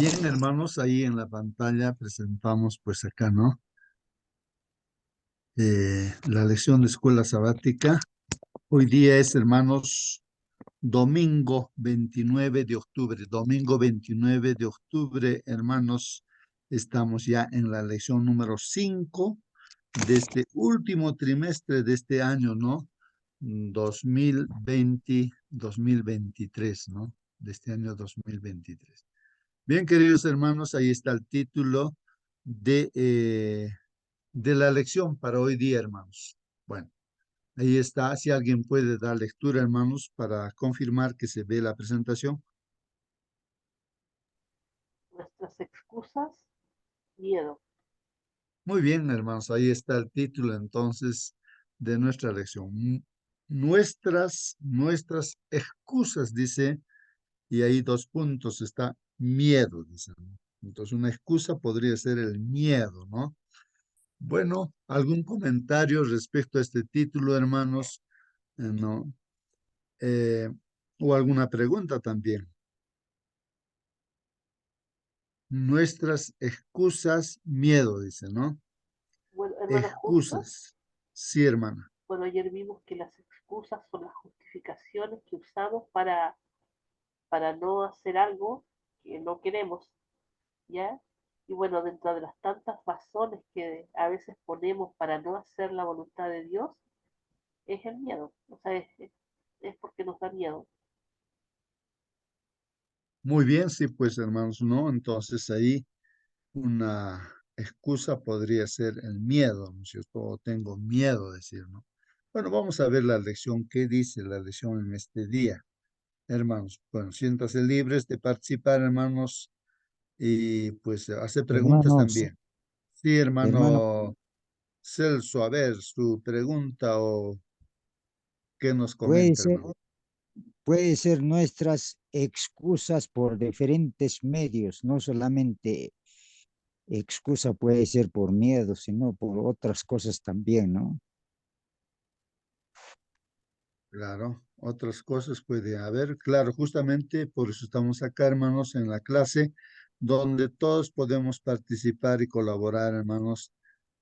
Bien, hermanos, ahí en la pantalla presentamos pues acá, ¿no? La lección de escuela sabática. Hoy día es, hermanos, domingo 29 de octubre. Domingo 29 de octubre, hermanos, estamos ya en la lección número 5 de este último trimestre de este año, ¿no? 2023, ¿no? De este año 2023. Bien, queridos hermanos, ahí está el título de la lección para hoy día, hermanos. Bueno, ahí está. Si alguien puede dar lectura, hermanos, para confirmar que se ve la presentación. Nuestras excusas, miedo. Muy bien, hermanos, ahí está el título entonces de nuestra lección. Nuestras excusas, dice, y ahí dos puntos, está miedo, dice, ¿no? Entonces, una excusa podría ser el miedo, ¿no? Bueno, ¿algún comentario respecto a este título, hermanos? ¿No? Eh, o alguna pregunta también. Nuestras excusas, miedo, dice, ¿no? Bueno, hermano, justo, Excusas. Sí, hermana. bueno, ayer vimos que las excusas son las justificaciones que usamos para no hacer algo que no queremos, ¿ya? Y bueno, dentro de las tantas razones que a veces ponemos para no hacer la voluntad de Dios, es el miedo. O sea, es porque nos da miedo. Muy bien, sí, pues, hermanos, ¿no? Entonces ahí una excusa podría ser el miedo, ¿no es cierto? O tengo miedo, decir, ¿no? Bueno, vamos a ver la lección. ¿Qué dice la lección en este día? Hermanos, bueno, siéntase libres de participar, hermanos, y pues hacer preguntas Hermanos, también. Sí, hermano, hermano Celso, a ver, su pregunta o qué nos puede comenta, ser, hermano. puede ser nuestras excusas por diferentes medios, no solamente excusa puede ser por miedo, sino por otras cosas también, ¿no? Claro, otras cosas puede haber. Claro, justamente por eso estamos acá, hermanos, en la clase, donde todos podemos participar y colaborar, hermanos.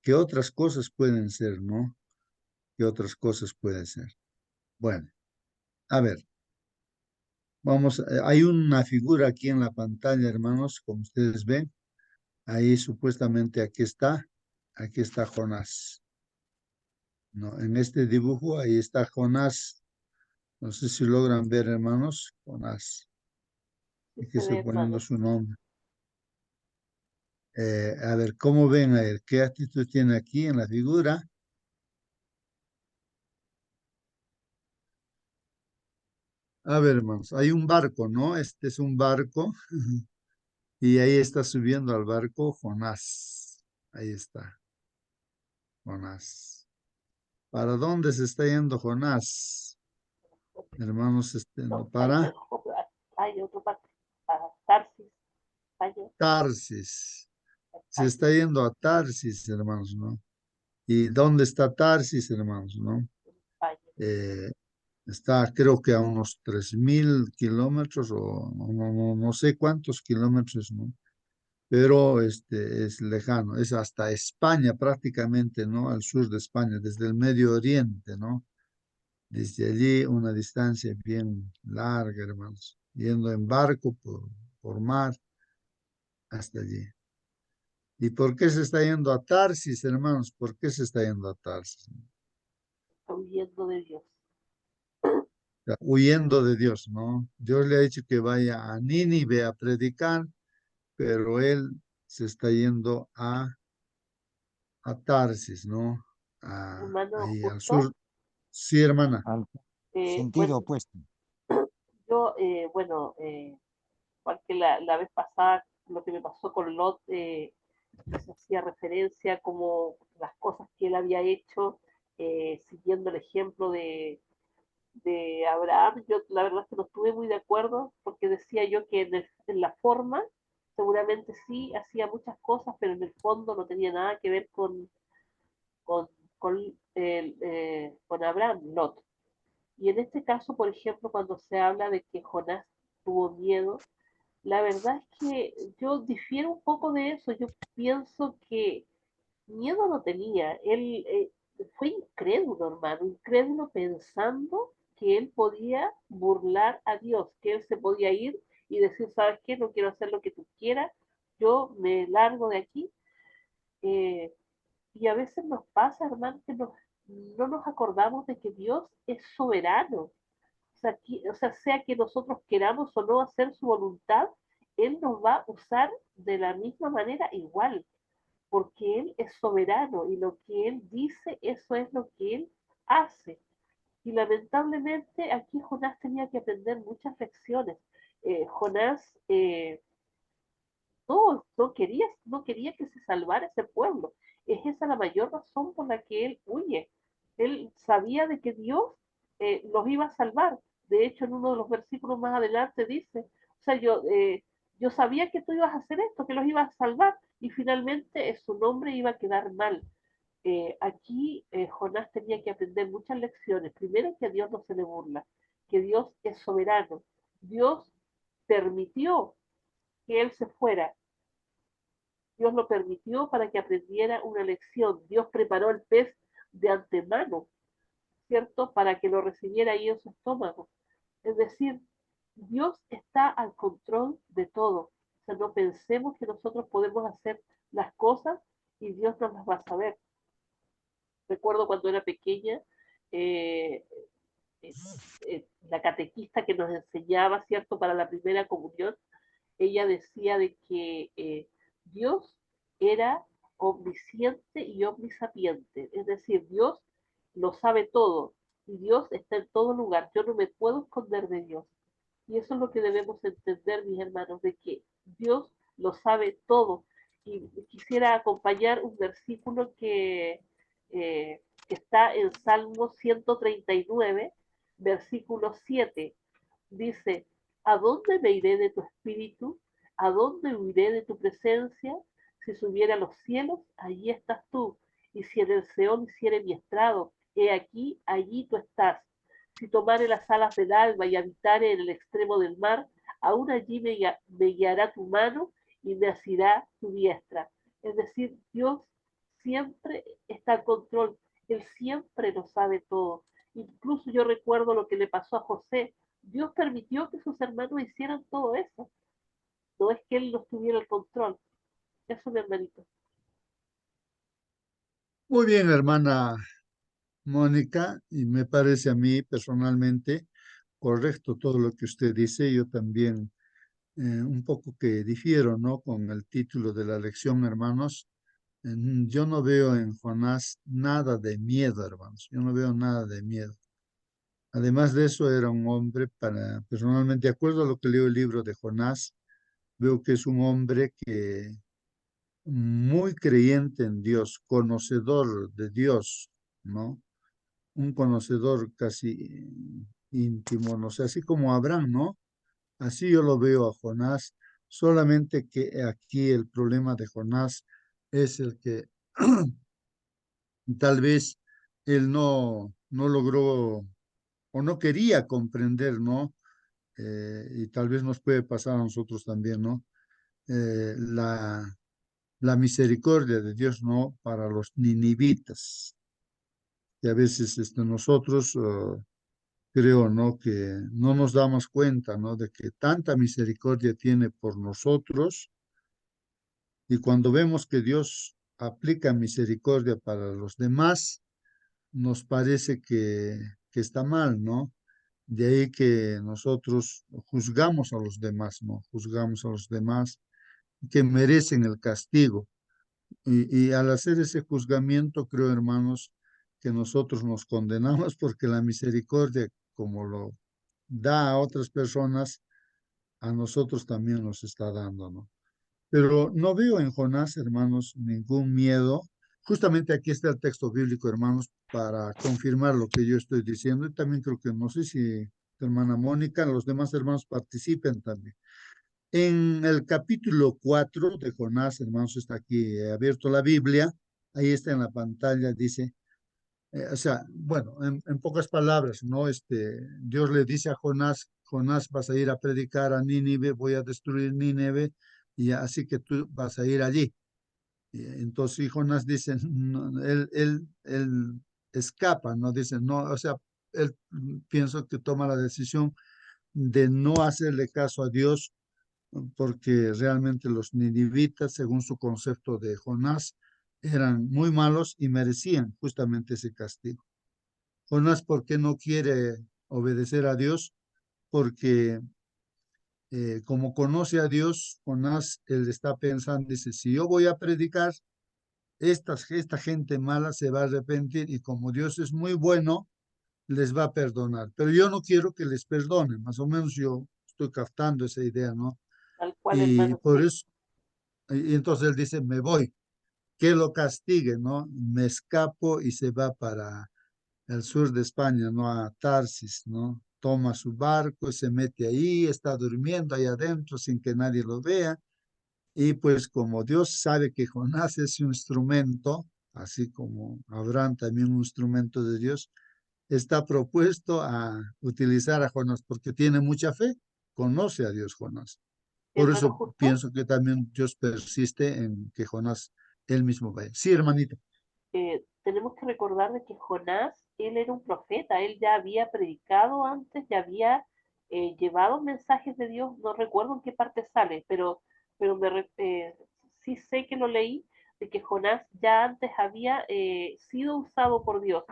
¿Qué otras cosas pueden ser, no? ¿Qué otras cosas pueden ser? Bueno, a ver, vamos, hay una figura aquí en la pantalla, hermanos, como ustedes ven. Ahí supuestamente aquí está Jonás. No, en este dibujo ahí está Jonás. No sé si logran ver, hermanos, Jonás. Sí Aquí se estoy ve, poniendo hermano. su nombre. A ver, ¿cómo ven a él? ¿Qué actitud tiene aquí en la figura? A ver, hermanos, hay un barco, ¿no? Este es un barco y ahí está subiendo al barco Jonás. Ahí está, Jonás. ¿Para dónde se está yendo Jonás? Hermanos, no No, está ahí, para hay otro parte. Tarsis, hay Tarsis. Se hay está yendo a Tarsis, hermanos, ¿no? ¿Y dónde está Tarsis, hermanos, no? hay. Eh, Está creo que a unos 3000 kilómetros o no sé cuántos kilómetros, ¿no? Pero es lejano, es hasta España prácticamente, ¿no? Al sur de España, desde el Medio Oriente, ¿no? Desde allí una distancia bien larga, hermanos, yendo en barco por mar hasta allí. ¿Y por qué se está yendo a Tarsis, hermanos? ¿Por qué se está yendo a Tarsis? Está huyendo de Dios. Sea, huyendo de Dios, ¿no? Dios le ha dicho que vaya a Nínive a predicar, pero él se está yendo a Tarsis, ¿no? Hermano, Ahí al justo, sur. Sí, hermana. Al bueno, sentido opuesto. yo, igual que la vez pasada, lo que me pasó con Lot, se hacía referencia como las cosas que él había hecho, siguiendo el ejemplo de Abraham. Yo la verdad es que no estuve muy de acuerdo porque decía yo que en la forma seguramente sí hacía muchas cosas, pero en el fondo no tenía nada que ver con, con Abraham, Lot. Y en este caso, por ejemplo, cuando se habla de que Jonás tuvo miedo, la verdad es que yo difiero un poco de eso. Yo pienso que miedo no tenía. Él fue incrédulo, hermano, incrédulo pensando que él podía burlar a Dios, que él se podía ir y decir, ¿sabes qué? No quiero hacer lo que tú quieras, yo me largo de aquí. Eh, y a veces nos pasa, hermano, que no nos acordamos de que Dios es soberano. Sea que nosotros queramos o no hacer su voluntad, Él nos va a usar de la misma manera igual, porque Él es soberano y lo que Él dice, eso es lo que Él hace. Y lamentablemente aquí Jonás tenía que aprender muchas lecciones. Jonás no quería que se salvara ese pueblo. Es esa la mayor razón por la que él huye. Él sabía de que Dios los iba a salvar. De hecho, en uno de los versículos más adelante dice, o sea, yo sabía que tú ibas a hacer esto, que los ibas a salvar, y finalmente su nombre iba a quedar mal. Aquí Jonás tenía que aprender muchas lecciones. Primero, que a Dios no se le burla, que Dios es soberano. Dios permitió que él se fuera. Dios lo permitió para que aprendiera una lección. Dios preparó el pez de antemano, ¿cierto? Para que lo recibiera ahí en su estómago. Es decir, Dios está al control de todo. O sea, no pensemos que nosotros podemos hacer las cosas y Dios no las va a saber. Recuerdo cuando era pequeña, eh, eh, la catequista que nos enseñaba, ¿cierto? Para la primera comunión, ella decía de que Dios era omnisciente y omnisapiente, es decir, Dios lo sabe todo y Dios está en todo lugar. Yo no me puedo esconder de Dios. Y eso es lo que debemos entender, mis hermanos, de que Dios lo sabe todo. Y quisiera acompañar un versículo que está en Salmo 139, versículo 7. Dice, ¿a dónde me iré de tu espíritu? ¿A dónde huiré de tu presencia? Si subiera a los cielos, allí estás tú. Y si en el Seol hiciere mi estrado, he aquí, allí tú estás. Si tomare las alas del alba y habitare en el extremo del mar, aún allí me guiará tu mano y me asirá tu diestra. Es decir, Dios siempre está al control. Él siempre lo sabe todo. Incluso yo recuerdo lo que le pasó a José. Dios permitió que sus hermanos hicieran todo eso. No es que él no tuviera el control. Eso, mi hermanito. Muy bien, hermana Mónica, y me parece a mí personalmente correcto todo lo que usted dice. Yo también un poco que difiero, ¿no? Con el título de la lección, hermanos. Yo no veo en Jonás nada de miedo, hermanos. Yo no veo nada de miedo. Además de eso, era un hombre, personalmente, de acuerdo a lo que leo el libro de Jonás, veo que es un hombre que muy creyente en Dios, conocedor de Dios, ¿no? Un conocedor casi íntimo, no sé, así como Abraham, ¿no? Así yo lo veo a Jonás, solamente que aquí el problema de Jonás es el que tal vez él no logró o no quería comprender, ¿no? Y tal vez nos puede pasar a nosotros también, ¿no? Eh, la, la misericordia de Dios, ¿no? Para los ninivitas, que a veces nosotros, creo, ¿no? Que no nos damos cuenta, ¿no? De que tanta misericordia tiene por nosotros, y cuando vemos que Dios aplica misericordia para los demás, nos parece que está mal, ¿no? De ahí que nosotros juzgamos a los demás, ¿no? Juzgamos a los demás que merecen el castigo. Y al hacer ese juzgamiento, creo, hermanos, que nosotros nos condenamos porque la misericordia, como lo da a otras personas, a nosotros también nos está dando, ¿no? Pero no veo en Jonás, hermanos, ningún miedo. Justamente aquí está el texto bíblico, hermanos, para confirmar lo que yo estoy diciendo. Y también creo que no sé si tu hermana Mónica, los demás hermanos participen también. En el capítulo 4 de Jonás, hermanos, está aquí abierto la Biblia. Ahí está en la pantalla, dice, o sea, bueno, en pocas palabras, ¿no? Dios le dice a Jonás, Jonás, vas a ir a predicar a Nínive, voy a destruir Nínive, y así que tú vas a ir allí. Y entonces y Jonás dice, no, él escapa, no dice, no, o sea, él pienso que toma la decisión de no hacerle caso a Dios, porque realmente los ninivitas, según su concepto de Jonás, eran muy malos y merecían justamente ese castigo. Jonás, ¿por qué no quiere obedecer a Dios? Porque como conoce a Dios, Jonás, él está pensando, dice, si yo voy a predicar, esta gente mala se va a arrepentir y como Dios es muy bueno, les va a perdonar. Pero yo no quiero que les perdonen, más o menos yo estoy captando esa idea, ¿no? Tal cual, Y hermano, por sí. eso, y entonces él dice, me voy, que lo castigue, ¿no? Me escapo y se va para el sur de España, ¿no? A Tarsis, ¿no? Toma su barco y se mete ahí, está durmiendo ahí adentro sin que nadie lo vea. Y pues como Dios sabe que Jonás es un instrumento, así como Abraham también un instrumento de Dios, está propuesto a utilizar a Jonás porque tiene mucha fe, conoce a Dios Jonás. Por Hermano, eso justo, pienso que también Dios persiste en que Jonás él mismo vaya. Sí, hermanita. tenemos que recordar de que Jonás, él era un profeta, él ya había predicado antes, ya había llevado mensajes de Dios, no recuerdo en qué parte sale, pero sí sé que lo leí, de que Jonás ya antes había sido usado por Dios.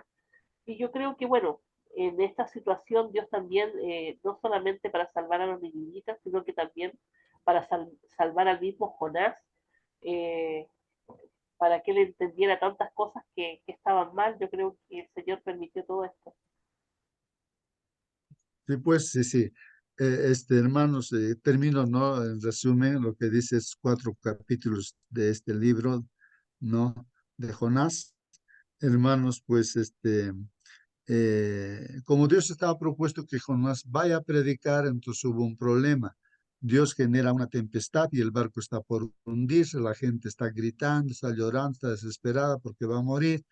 Y yo creo que, bueno, en esta situación Dios también, no solamente para salvar a los ninivitas, sino que también para salvar al mismo Jonás, eh, para que él entendiera tantas cosas que estaban mal. Yo creo que el Señor permitió todo esto. Sí, pues sí, sí. Hermanos, termino, ¿no? En resumen, lo que dice es 4 capítulos de este libro, ¿no? De Jonás. Hermanos, pues como Dios estaba propuesto que Jonás vaya a predicar, entonces hubo un problema. Dios genera una tempestad y el barco está por hundirse, la gente está gritando, está llorando, está desesperada porque va a morir.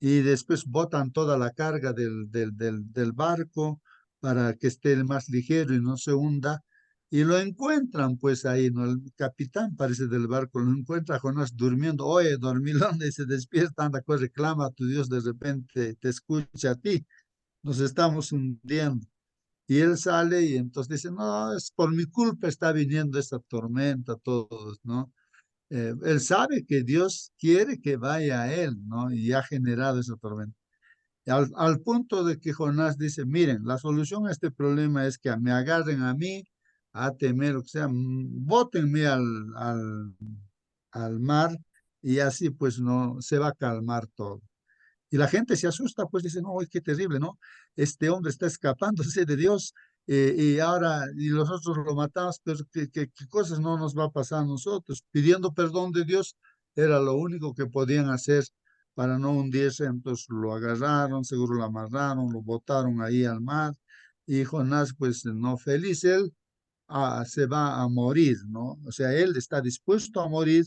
Y después botan toda la carga del barco para que esté el más ligero y no se hunda. Y lo encuentran, pues ahí, ¿no? El capitán parece del barco, lo encuentra a Jonás durmiendo. Oye, dormilón, y se despierta, anda, pues reclama a tu Dios, de repente te escucha a ti, nos estamos hundiendo. Y él sale y entonces dice, no, es por mi culpa está viniendo esta tormenta, todos, ¿no? Él sabe que Dios quiere que vaya a él, ¿no? Y ha generado esa tormenta. Al punto de que Jonás dice, miren, la solución a este problema es que me agarren a mí, a temer, o sea, bótenme al mar y así pues no se va a calmar todo. Y la gente se asusta, pues dice, no, uy, qué terrible, ¿no? Este hombre está escapándose de Dios y ahora, y nosotros lo matamos, pero ¿qué cosas no nos va a pasar a nosotros? Pidiendo perdón de Dios era lo único que podían hacer para no hundirse, entonces lo agarraron, seguro lo amarraron, lo botaron ahí al mar, y Jonás, pues no feliz, él se va a morir, ¿no? O sea, él está dispuesto a morir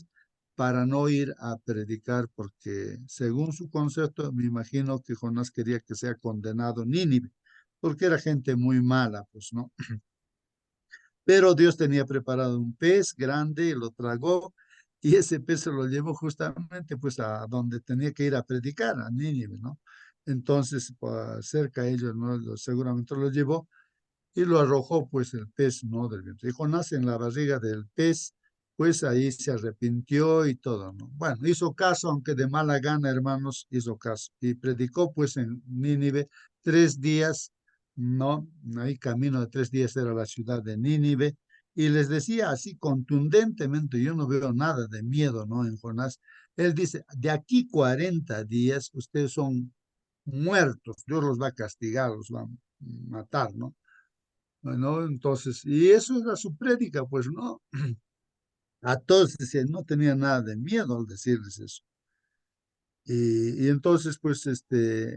para no ir a predicar, porque según su concepto, me imagino que Jonás quería que sea condenado Nínive, porque era gente muy mala, pues, ¿no? Pero Dios tenía preparado un pez grande y lo tragó, y ese pez se lo llevó justamente, pues, a donde tenía que ir a predicar, a Nínive, ¿no? Entonces, pues, cerca de ellos, ¿no? Seguramente lo llevó y lo arrojó pues el pez, ¿no? Del vientre. Y Jonás en la barriga del pez, pues ahí se arrepintió y todo, ¿no? Bueno, hizo caso, aunque de mala gana, hermanos, hizo caso. Y predicó pues en Nínive 3 días, ¿no? Ahí camino de 3 días era la ciudad de Nínive. Y les decía así contundentemente, yo no veo nada de miedo, ¿no? En Jonás. Él dice, de aquí 40 días ustedes son muertos, Dios los va a castigar, los va a matar, ¿no? Bueno, entonces, y eso era su prédica, pues no, a todos decían, no tenía nada de miedo al decirles eso. Y entonces, pues,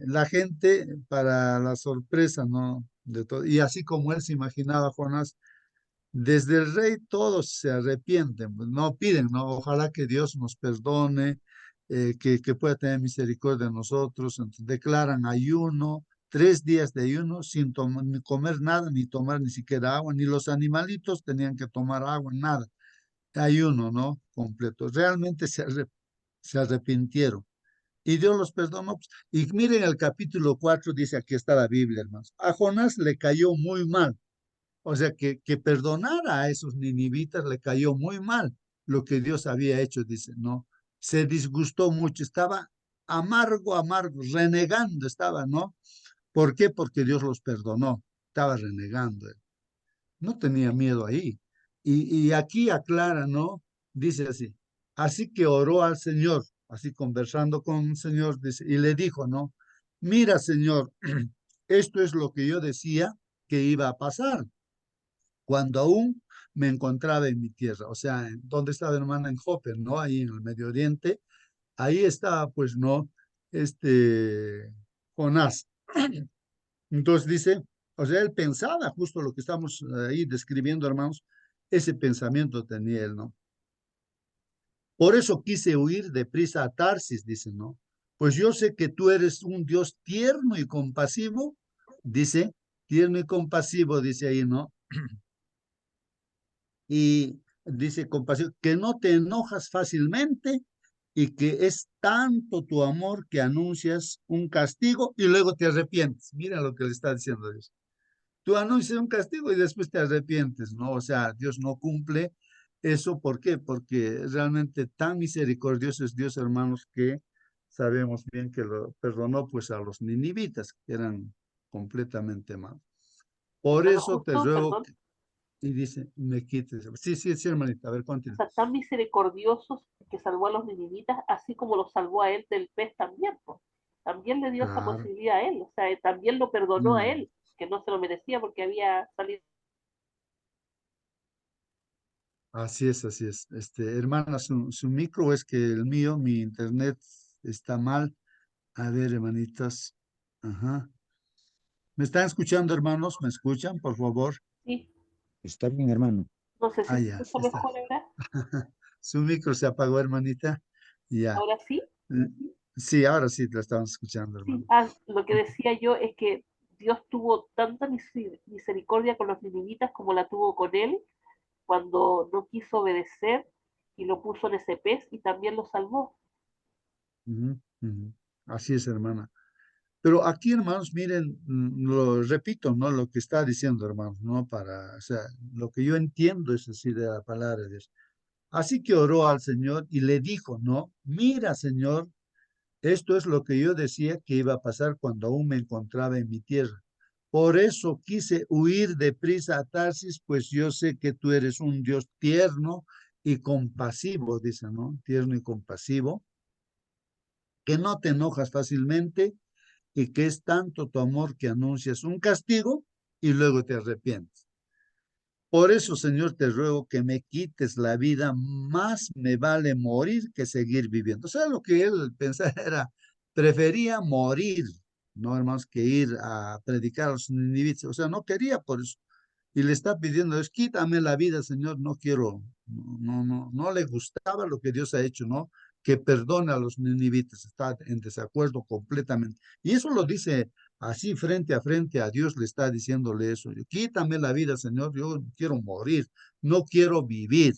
la gente, para la sorpresa, ¿no? De todo, y así como él se imaginaba, Jonás, desde el rey todos se arrepienten, pues, no piden, ¿no? Ojalá que Dios nos perdone, que pueda tener misericordia de nosotros, entonces declaran ayuno, 3 días de ayuno sin ni comer nada, ni tomar ni siquiera agua, ni los animalitos tenían que tomar agua, nada. Ayuno, ¿no? Completo. Realmente se arrepintieron. Y Dios los perdonó. Y miren el capítulo 4, dice, aquí está la Biblia, hermanos. A Jonás le cayó muy mal. O sea, que perdonara a esos ninivitas le cayó muy mal lo que Dios había hecho, dice, ¿no? Se disgustó mucho, estaba amargo, amargo, renegando estaba, ¿no? ¿Por qué? Porque Dios los perdonó, estaba renegando. No tenía miedo ahí. Y aquí aclara, ¿no? Dice así, así que oró al Señor, así conversando con el Señor, dice, y le dijo, ¿no? Mira, Señor, esto es lo que yo decía que iba a pasar cuando aún me encontraba en mi tierra, o sea, ¿dónde estaba hermana? En Jope, ¿no? Ahí en el Medio Oriente, ahí estaba, pues, ¿no? Jonás. Entonces dice, o sea, él pensaba justo lo que estamos ahí describiendo, hermanos, ese pensamiento tenía él, ¿no? Por eso quise huir deprisa a Tarsis, dice, ¿no? Pues yo sé que tú eres un Dios tierno y compasivo, dice, tierno y compasivo, dice ahí, ¿no? Y dice compasivo, que no te enojas fácilmente y que es tanto tu amor que anuncias un castigo y luego te arrepientes. Mira lo que le está diciendo Dios. Tú anuncias un castigo y después te arrepientes, ¿no? O sea, Dios no cumple eso. ¿Por qué? Porque realmente tan misericordioso es Dios, hermanos, que sabemos bien que lo perdonó pues a los ninivitas, que eran completamente malos. Por Hermano eso te justo, ruego, perdón, y dice, me quites. Sí, sí, sí, hermanita, a ver, o continúa. sea, tan misericordiosos que salvó a los ninivitas, así como lo salvó a él del pez también, pues. También le dio esa Claro. posibilidad a él, o sea, también lo perdonó a Mm. él, que no se lo merecía porque había salido. Así es, así es. Hermana, su micro es que el mío, mi internet está mal. A ver, hermanitas. Ajá. ¿Me están escuchando, hermanos? ¿Me escuchan, por favor? Sí, Está bien, hermano. no sé si Ah, se ya, escucha está. mejor ahora. Su micro se apagó, hermanita. Ya. Ahora sí. Mm, sí, ahora sí te estamos escuchando, Sí, hermano. lo que decía yo es que Dios tuvo tanta misericordia con los ninivitas como la tuvo con él cuando no quiso obedecer y lo puso en ese pez y también lo salvó. Ujú, ujú. Así es, hermana. Pero aquí, hermanos, miren, lo repito, ¿no? Lo que está diciendo, hermanos, ¿no? O sea, lo que yo entiendo es así de la palabra de Dios. Así que oró al Señor y le dijo, ¿no? Mira, Señor, esto es lo que yo decía que iba a pasar cuando aún me encontraba en mi tierra. Por eso quise huir deprisa a Tarsis, pues yo sé que tú eres un Dios tierno y compasivo, dice, ¿no? Tierno y compasivo, que no te enojas fácilmente y que es tanto tu amor que anuncias un castigo y luego te arrepientes. Por eso, Señor, te ruego que me quites la vida, más me vale morir que seguir viviendo. O sea, lo que él pensaba era, prefería morir, no hermanos, que ir a predicar a los ninivitas. O sea, no quería por eso. Y le está pidiendo, es quítame la vida, Señor, no quiero, no le gustaba lo que Dios ha hecho, ¿no? Que perdone a los ninivitas, está en desacuerdo completamente. Y eso lo dice así frente a frente a Dios, le está diciéndole eso. Quítame la vida, Señor, yo quiero morir, no quiero vivir.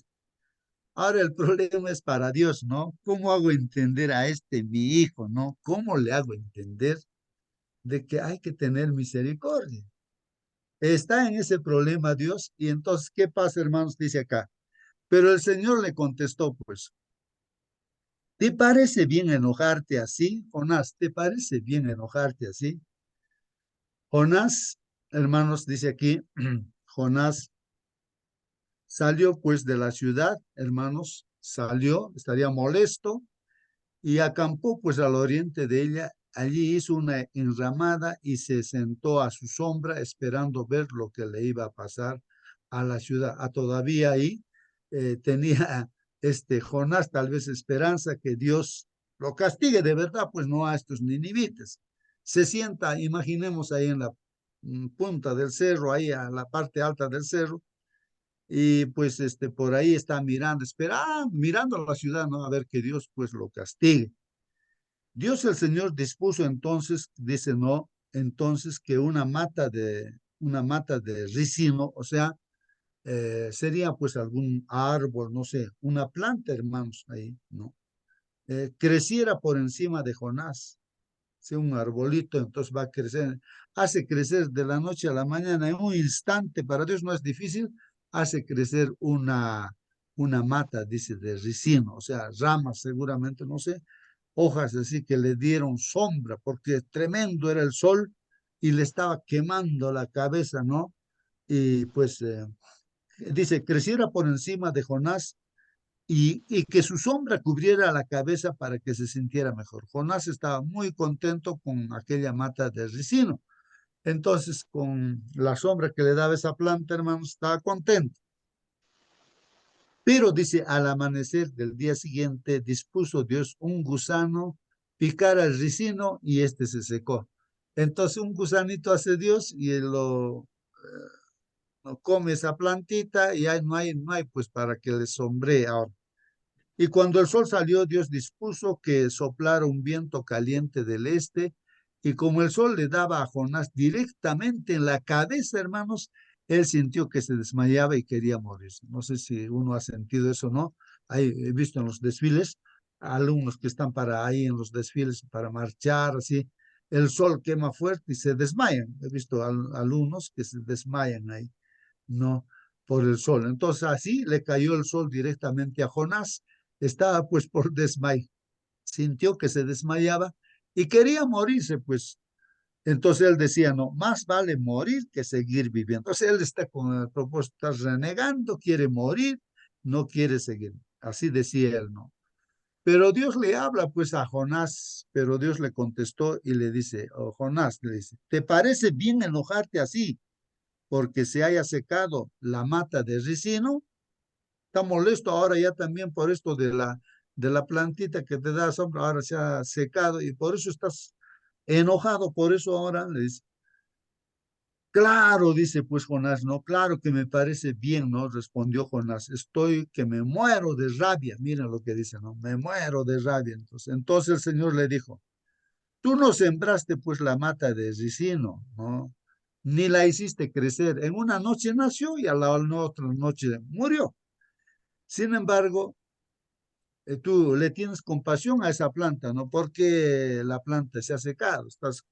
Ahora el problema es para Dios, ¿no? ¿Cómo hago entender a mi hijo, ¿no? ¿Cómo le hago entender de que hay que tener misericordia? Está en ese problema Dios. Y entonces, ¿qué pasa, hermanos? Dice acá. Pero el Señor le contestó, pues, ¿te parece bien enojarte así, Jonás? ¿Te parece bien enojarte así? Jonás, hermanos, dice aquí, Jonás salió pues de la ciudad, hermanos, salió, estaría molesto, y acampó pues al oriente de ella. Allí hizo una enramada y se sentó a su sombra esperando ver lo que le iba a pasar a la ciudad. Todavía ahí tenía Jonás tal vez esperanza que Dios lo castigue de verdad, pues no a estos ninivitas. Se sienta, imaginemos ahí en la punta del cerro, ahí a la parte alta del cerro, y pues por ahí está mirando, esperando, mirando a la ciudad, ¿no? A ver que Dios pues lo castigue. Dios el Señor dispuso entonces, dice, no, entonces que una mata de ricino, o sea, sería pues algún árbol, no sé, una planta, hermanos, ahí, ¿no? Creciera por encima de Jonás, sea un arbolito, entonces va a crecer, hace crecer de la noche a la mañana en un instante, para Dios no es difícil, hace crecer una mata, dice, de ricino, o sea, ramas seguramente, no sé, hojas así que le dieron sombra, porque tremendo era el sol y le estaba quemando la cabeza, ¿no? Y pues dice, creciera por encima de Jonás y que su sombra cubriera la cabeza para que se sintiera mejor. Jonás estaba muy contento con aquella mata de ricino. Entonces, con la sombra que le daba esa planta, hermanos, estaba contento. Pero dice, al amanecer del día siguiente, dispuso Dios un gusano picar al ricino y este se secó. Entonces, un gusanito hace Dios y él no come esa plantita y ahí no hay pues para que le sombree ahora. Y cuando el sol salió, Dios dispuso que soplara un viento caliente del este, y como el sol le daba a Jonás directamente en la cabeza, hermanos, él sintió que se desmayaba y quería morir. No sé si uno ha sentido eso, ¿no? He visto en los desfiles, alumnos que están para ahí en los desfiles para marchar, así, el sol quema fuerte y se desmayan. He visto alumnos que se desmayan ahí, ¿no? Por el sol. Entonces así le cayó el sol directamente a Jonás. Estaba pues por desmayar, sintió que se desmayaba y quería morirse, pues. Entonces él decía, no, más vale morir que seguir viviendo. Entonces él está con el propósito, está renegando, quiere morir, no quiere seguir. Así decía él, ¿no? Pero Dios le habla pues a Jonás, pero Dios le contestó y le dice, oh, Jonás, le dice, ¿te parece bien enojarte así porque se haya secado la mata de ricino? Está molesto ahora ya también por esto de la plantita que te da sombra, ahora se ha secado y por eso estás enojado, por eso ahora le dice, claro, dice pues Jonás, no, claro que me parece bien, ¿no? Respondió Jonás, estoy que me muero de rabia, miren lo que dice, ¿no? Me muero de rabia. Entonces el Señor le dijo, tú no sembraste pues la mata de ricino, ¿no? Ni la hiciste crecer. En una noche nació y a la otra noche murió. Sin embargo, tú le tienes compasión a esa planta, ¿no? Porque la planta se ha secado, estás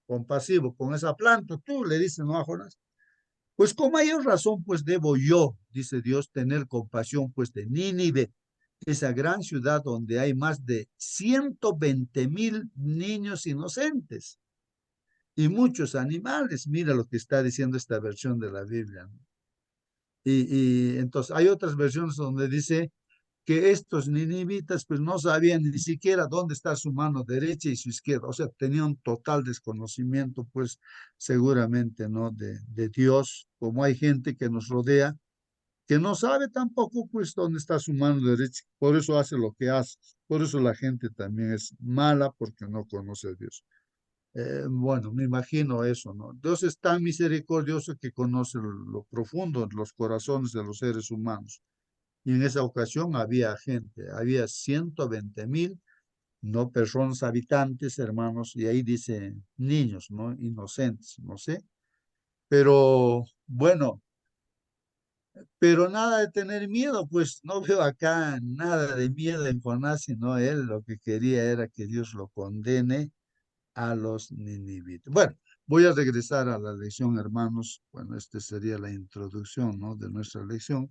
compasivo con esa planta, tú le dices, ¿no, a Jonás? Pues con mayor razón, pues debo yo, dice Dios, tener compasión, pues de Nínive, esa gran ciudad donde hay más de 120,000 niños inocentes y muchos animales. Mira lo que está diciendo esta versión de la Biblia, ¿no? Y entonces hay otras versiones donde dice que estos ninivitas pues no sabían ni siquiera dónde está su mano derecha y su izquierda, o sea, tenían total desconocimiento pues seguramente, ¿no? De Dios, como hay gente que nos rodea que no sabe tampoco pues dónde está su mano derecha, por eso hace lo que hace, por eso la gente también es mala porque no conoce a Dios. Bueno, me imagino eso, ¿no? Dios es tan misericordioso que conoce lo profundo de los corazones de los seres humanos. Y en esa ocasión había gente, había 120,000, no personas habitantes, hermanos, y ahí dice niños, ¿no? Inocentes, no sé. Pero bueno, pero nada de tener miedo, pues no veo acá nada de miedo en Jonás, sino él lo que quería era que Dios lo condene a los ninivitas. Bueno, voy a regresar a la lección, hermanos. Bueno, esta sería la introducción, ¿no? De nuestra lección.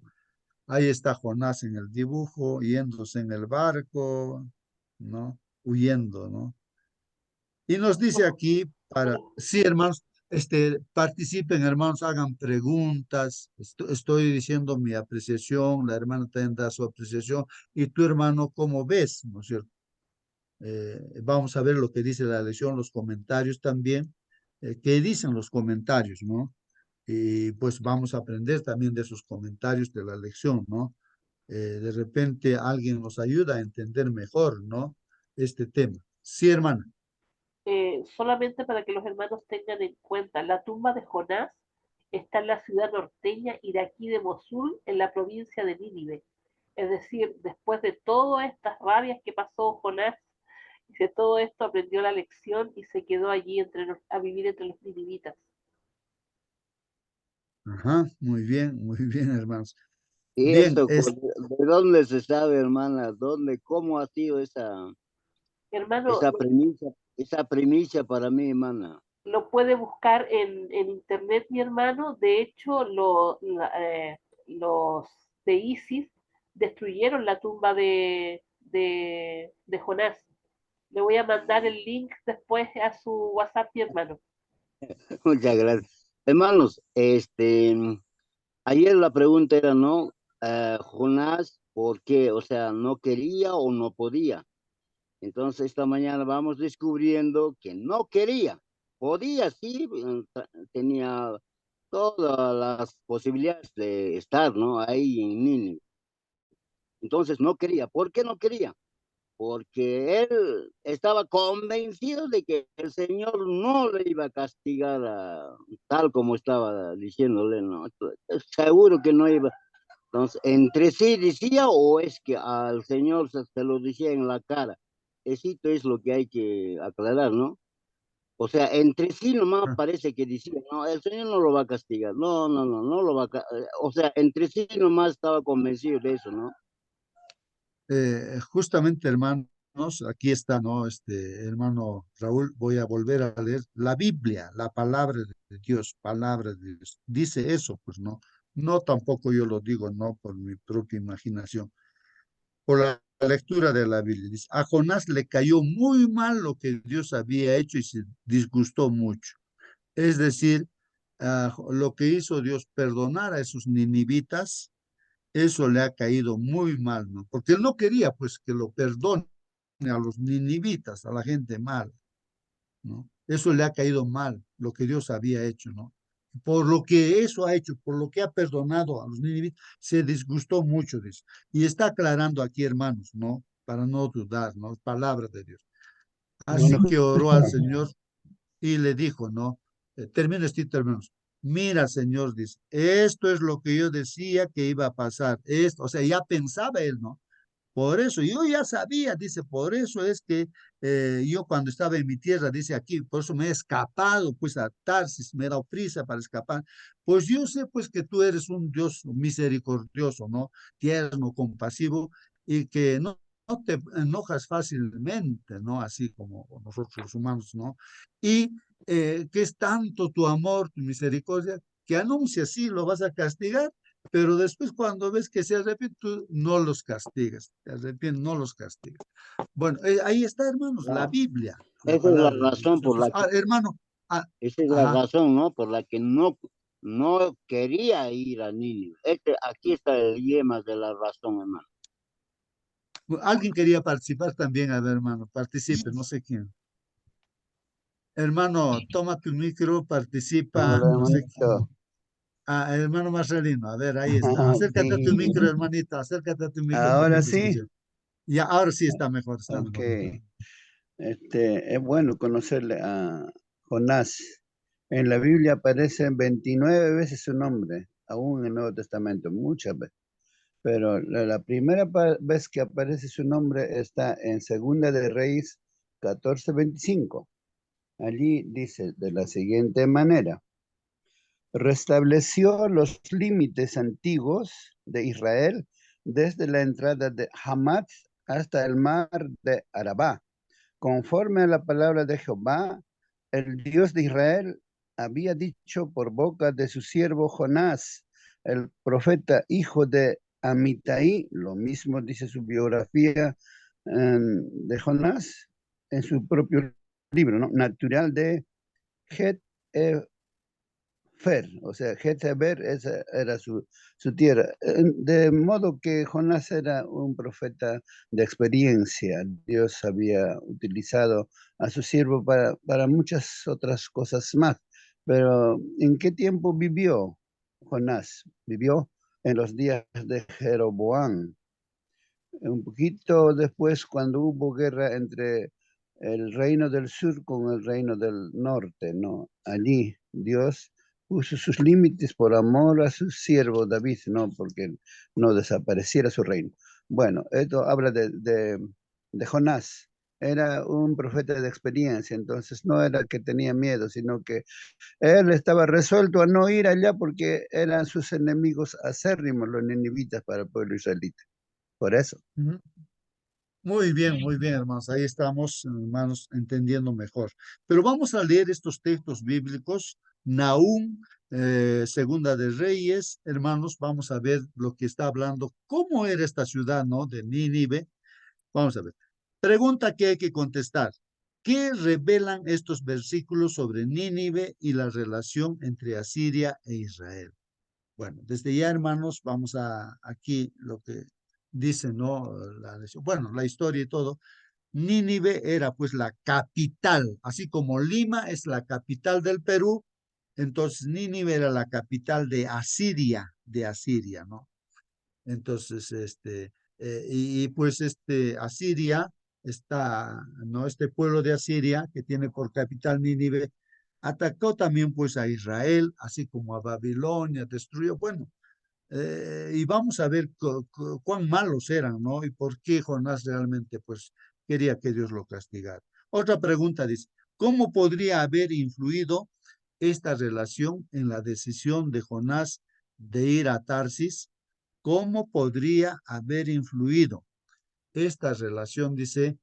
Ahí está Jonás en el dibujo, yéndose en el barco, ¿no? Huyendo, ¿no? Y nos dice aquí sí, hermanos, participen, hermanos, hagan preguntas. Estoy diciendo mi apreciación, la hermana también da su apreciación. Y tu hermano, ¿cómo ves? ¿No es cierto? Vamos a ver lo que dice la lección, los comentarios también. ¿Qué dicen los comentarios, no? Y pues vamos a aprender también de esos comentarios de la lección, ¿no? De repente alguien nos ayuda a entender mejor, ¿no? Este tema. Sí, hermana. Solamente para que los hermanos tengan en cuenta, la tumba de Jonás está en la ciudad norteña iraquí de Mosul, en la provincia de Nínive. Es decir, después de todas estas rabias que pasó Jonás Dice, todo esto aprendió la lección y se quedó allí a vivir entre los ninivitas. Ajá, muy bien, hermanos. Y Bien, eso, ¿de dónde se sabe, hermana? ¿Dónde, cómo ha sido Hermano, esa primicia para mí, hermana? lo puede buscar en internet, mi hermano. De hecho, los de ISIS destruyeron la tumba de Jonás. Le voy a mandar el link después a su WhatsApp, mi hermano. Muchas gracias. Hermanos, ayer la pregunta era, ¿no? Jonás, ¿por qué? O sea, ¿no quería o no podía? Entonces, esta mañana vamos descubriendo que no quería. Podía, sí, tenía todas las posibilidades de estar, ¿no? Ahí en Nínive. Entonces, no quería. ¿Por qué no quería? Porque él estaba convencido de que el Señor no le iba a castigar tal como estaba diciéndole, ¿no? Seguro que no iba. Entonces, entre sí decía o es que al Señor se lo decía en la cara. Eso es lo que hay que aclarar, ¿no? O sea, entre sí nomás parece que decía, no, el Señor no lo va a castigar, no, no, no, no lo va a o sea, entre sí nomás estaba convencido de eso, ¿no? justamente, hermanos, aquí está, ¿no? Hermano Raúl, voy a volver a leer la Biblia, la palabra de Dios, palabra de Dios. Dice eso, pues no. No tampoco yo lo digo, no por mi propia imaginación. Por la lectura de la Biblia. Dice, a Jonás le cayó muy mal lo que Dios había hecho y se disgustó mucho. Es decir, lo que hizo Dios perdonar a esos ninivitas, eso le ha caído muy mal, ¿no? Porque él no quería, pues, que lo perdone a los ninivitas, a la gente mala, ¿no? Eso le ha caído mal, lo que Dios había hecho, ¿no? Por lo que eso ha hecho, por lo que ha perdonado a los ninivitas, se disgustó mucho de eso. Y está aclarando aquí, hermanos, ¿no? Para no dudar, ¿no? Palabra de Dios. Bueno, Así que oró al Señor y le dijo, ¿no? Termina este hermanos. Mira, Señor, dice, esto es lo que yo decía que iba a pasar. Esto, o sea, ya pensaba él, ¿no? Por eso, yo ya sabía, dice, por eso es que yo cuando estaba en mi tierra, dice aquí, por eso me he escapado, pues a Tarsis, me he dado prisa para escapar. Pues yo sé, pues que tú eres un Dios misericordioso, ¿no? Tierno, compasivo y que no te enojas fácilmente, ¿no? Así como nosotros los humanos, ¿no? Y que es tanto tu amor, tu misericordia, que anuncia, sí, lo vas a castigar, pero después cuando ves que se arrepienten, tú no los castigas, te arrepientes, no los castigas. Bueno, ahí está, hermanos, la Claro. Biblia, la Esa es la palabra de Dios. razón por Entonces, la que, hermano, esa es la ajá, razón, ¿no? Por la que no quería ir a Nínive. Aquí está el yema de la razón, hermano. alguien quería participar también, a ver, hermano, participe, no sé quién. Hermano, toma tu micro, participa, hola, no sé quién. hermanito. Hermano Marcelino, a ver, ahí está. Acércate a tu Sí, micro, hermanita, acércate a tu micro para que ahora te sí. escuche. Ya, ahora sí está mejor, está Ok. mejor. Es bueno conocerle a Jonás. En la Biblia aparecen 29 veces su nombre, aún en el Nuevo Testamento, muchas veces. Pero la primera vez que aparece su nombre está en Segunda de Reyes 14:25. Allí dice de la siguiente manera: restableció los límites antiguos de Israel desde la entrada de Hamat hasta el mar de Arabá. Conforme a la palabra de Jehová, el Dios de Israel había dicho por boca de su siervo Jonás, el profeta hijo de Amitai, lo mismo dice su biografía de Jonás en su propio libro, ¿no? Natural de Het Fer, o sea, Jetzeber, esa era su tierra. De modo que Jonás era un profeta de experiencia. Dios había utilizado a su siervo para muchas otras cosas más. Pero ¿en qué tiempo vivió Jonás? Vivió en los días de Jeroboam. Un poquito después, cuando hubo guerra entre el reino del sur con el reino del norte, ¿no? Allí Dios puso sus límites por amor a su siervo David, ¿no? Porque no desapareciera su reino. Bueno, esto habla de Jonás. era un profeta de experiencia, entonces no era que tenía miedo, sino que él estaba resuelto a no ir allá porque eran sus enemigos acérrimos, los ninivitas, para el pueblo israelita. Por eso. Ujú. muy bien, hermanos. Ahí estamos, hermanos, entendiendo mejor. Pero vamos a leer estos textos bíblicos. Nahum, Segunda de Reyes, hermanos, vamos a ver lo que está hablando. ¿Cómo era esta ciudad, no? De Nínive. Vamos a ver. Pregunta que hay que contestar. ¿Qué revelan estos versículos sobre Nínive y la relación entre Asiria e Israel? Bueno, desde ya, hermanos, vamos a aquí lo que dice, ¿no? Bueno, la historia y todo. Nínive era pues la capital, así como Lima es la capital del Perú, entonces Nínive era la capital de Asiria, ¿no? Entonces, pues Asiria está, ¿no? Este pueblo de Asiria, que tiene por capital Nínive, atacó también pues a Israel, así como a Babilonia, destruyó, bueno, y vamos a ver cuán malos eran, ¿no? Y por qué Jonás realmente pues quería que Dios lo castigara. Otra pregunta dice, ¿cómo podría haber influido esta relación en la decisión de Jonás de ir a Tarsis? ¿Cómo podría haber influido esta relación, dice,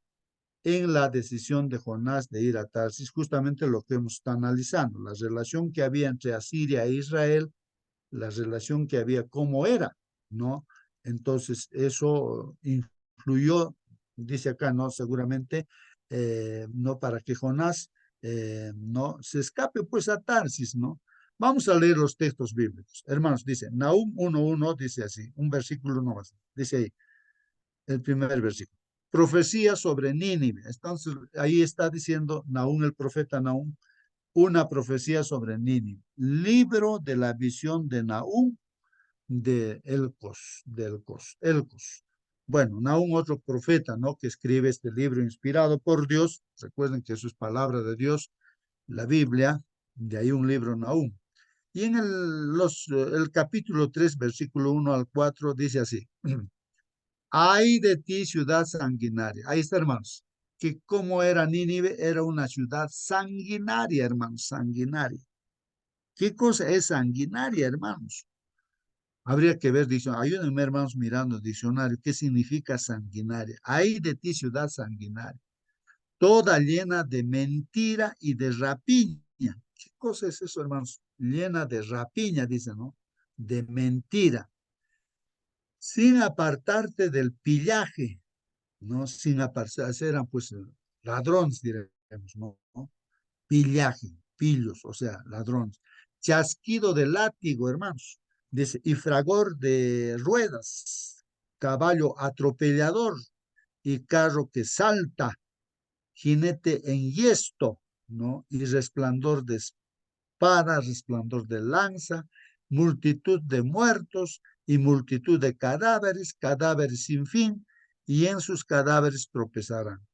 en la decisión de Jonás de ir a Tarsis? Justamente lo que hemos estado analizando, la relación que había entre Asiria e Israel, la relación que había, cómo era, ¿no? Entonces, eso influyó, dice acá, ¿no? Seguramente, no para que Jonás, no se escape pues a Tarsis, ¿no? Vamos a leer los textos bíblicos. Hermanos, dice, Nahum 1:1 dice así, un versículo nomás, dice ahí, el primer versículo. Profecía sobre Nínive. Entonces, ahí está diciendo Nahum, el profeta Nahum, una profecía sobre Nínive. Libro de la visión de Nahum de Elcos. Bueno, Nahum, otro profeta, ¿no? Que escribe este libro inspirado por Dios. Recuerden que eso es palabra de Dios, la Biblia, de ahí un libro Nahum. Y en el capítulo 3, versículo 1 al 4, dice así. Ay de ti, ciudad sanguinaria. Ahí está, hermanos. Que como era Nínive, era una ciudad sanguinaria, hermanos, sanguinaria. ¿Qué cosa es sanguinaria, hermanos? Habría que ver, ayúdenme, hermanos, mirando el diccionario, ¿qué significa sanguinaria? Ay de ti, ciudad sanguinaria, toda llena de mentira y de rapiña. ¿Qué cosa es eso, hermanos? Llena de rapiña, dice, ¿no? De mentira. Sin apartarte del pillaje, ¿no? Sin apartarse, eran pues ladrones, diremos, ¿no? Pillaje, pillos, o sea, ladrones. Chasquido de látigo, hermanos. Dice, y fragor de ruedas, caballo atropellador y carro que salta, jinete en yesto, ¿no? Y resplandor de espada, resplandor de lanza, multitud de muertos y multitud de cadáveres, cadáveres sin fin, y en sus cadáveres tropezarán.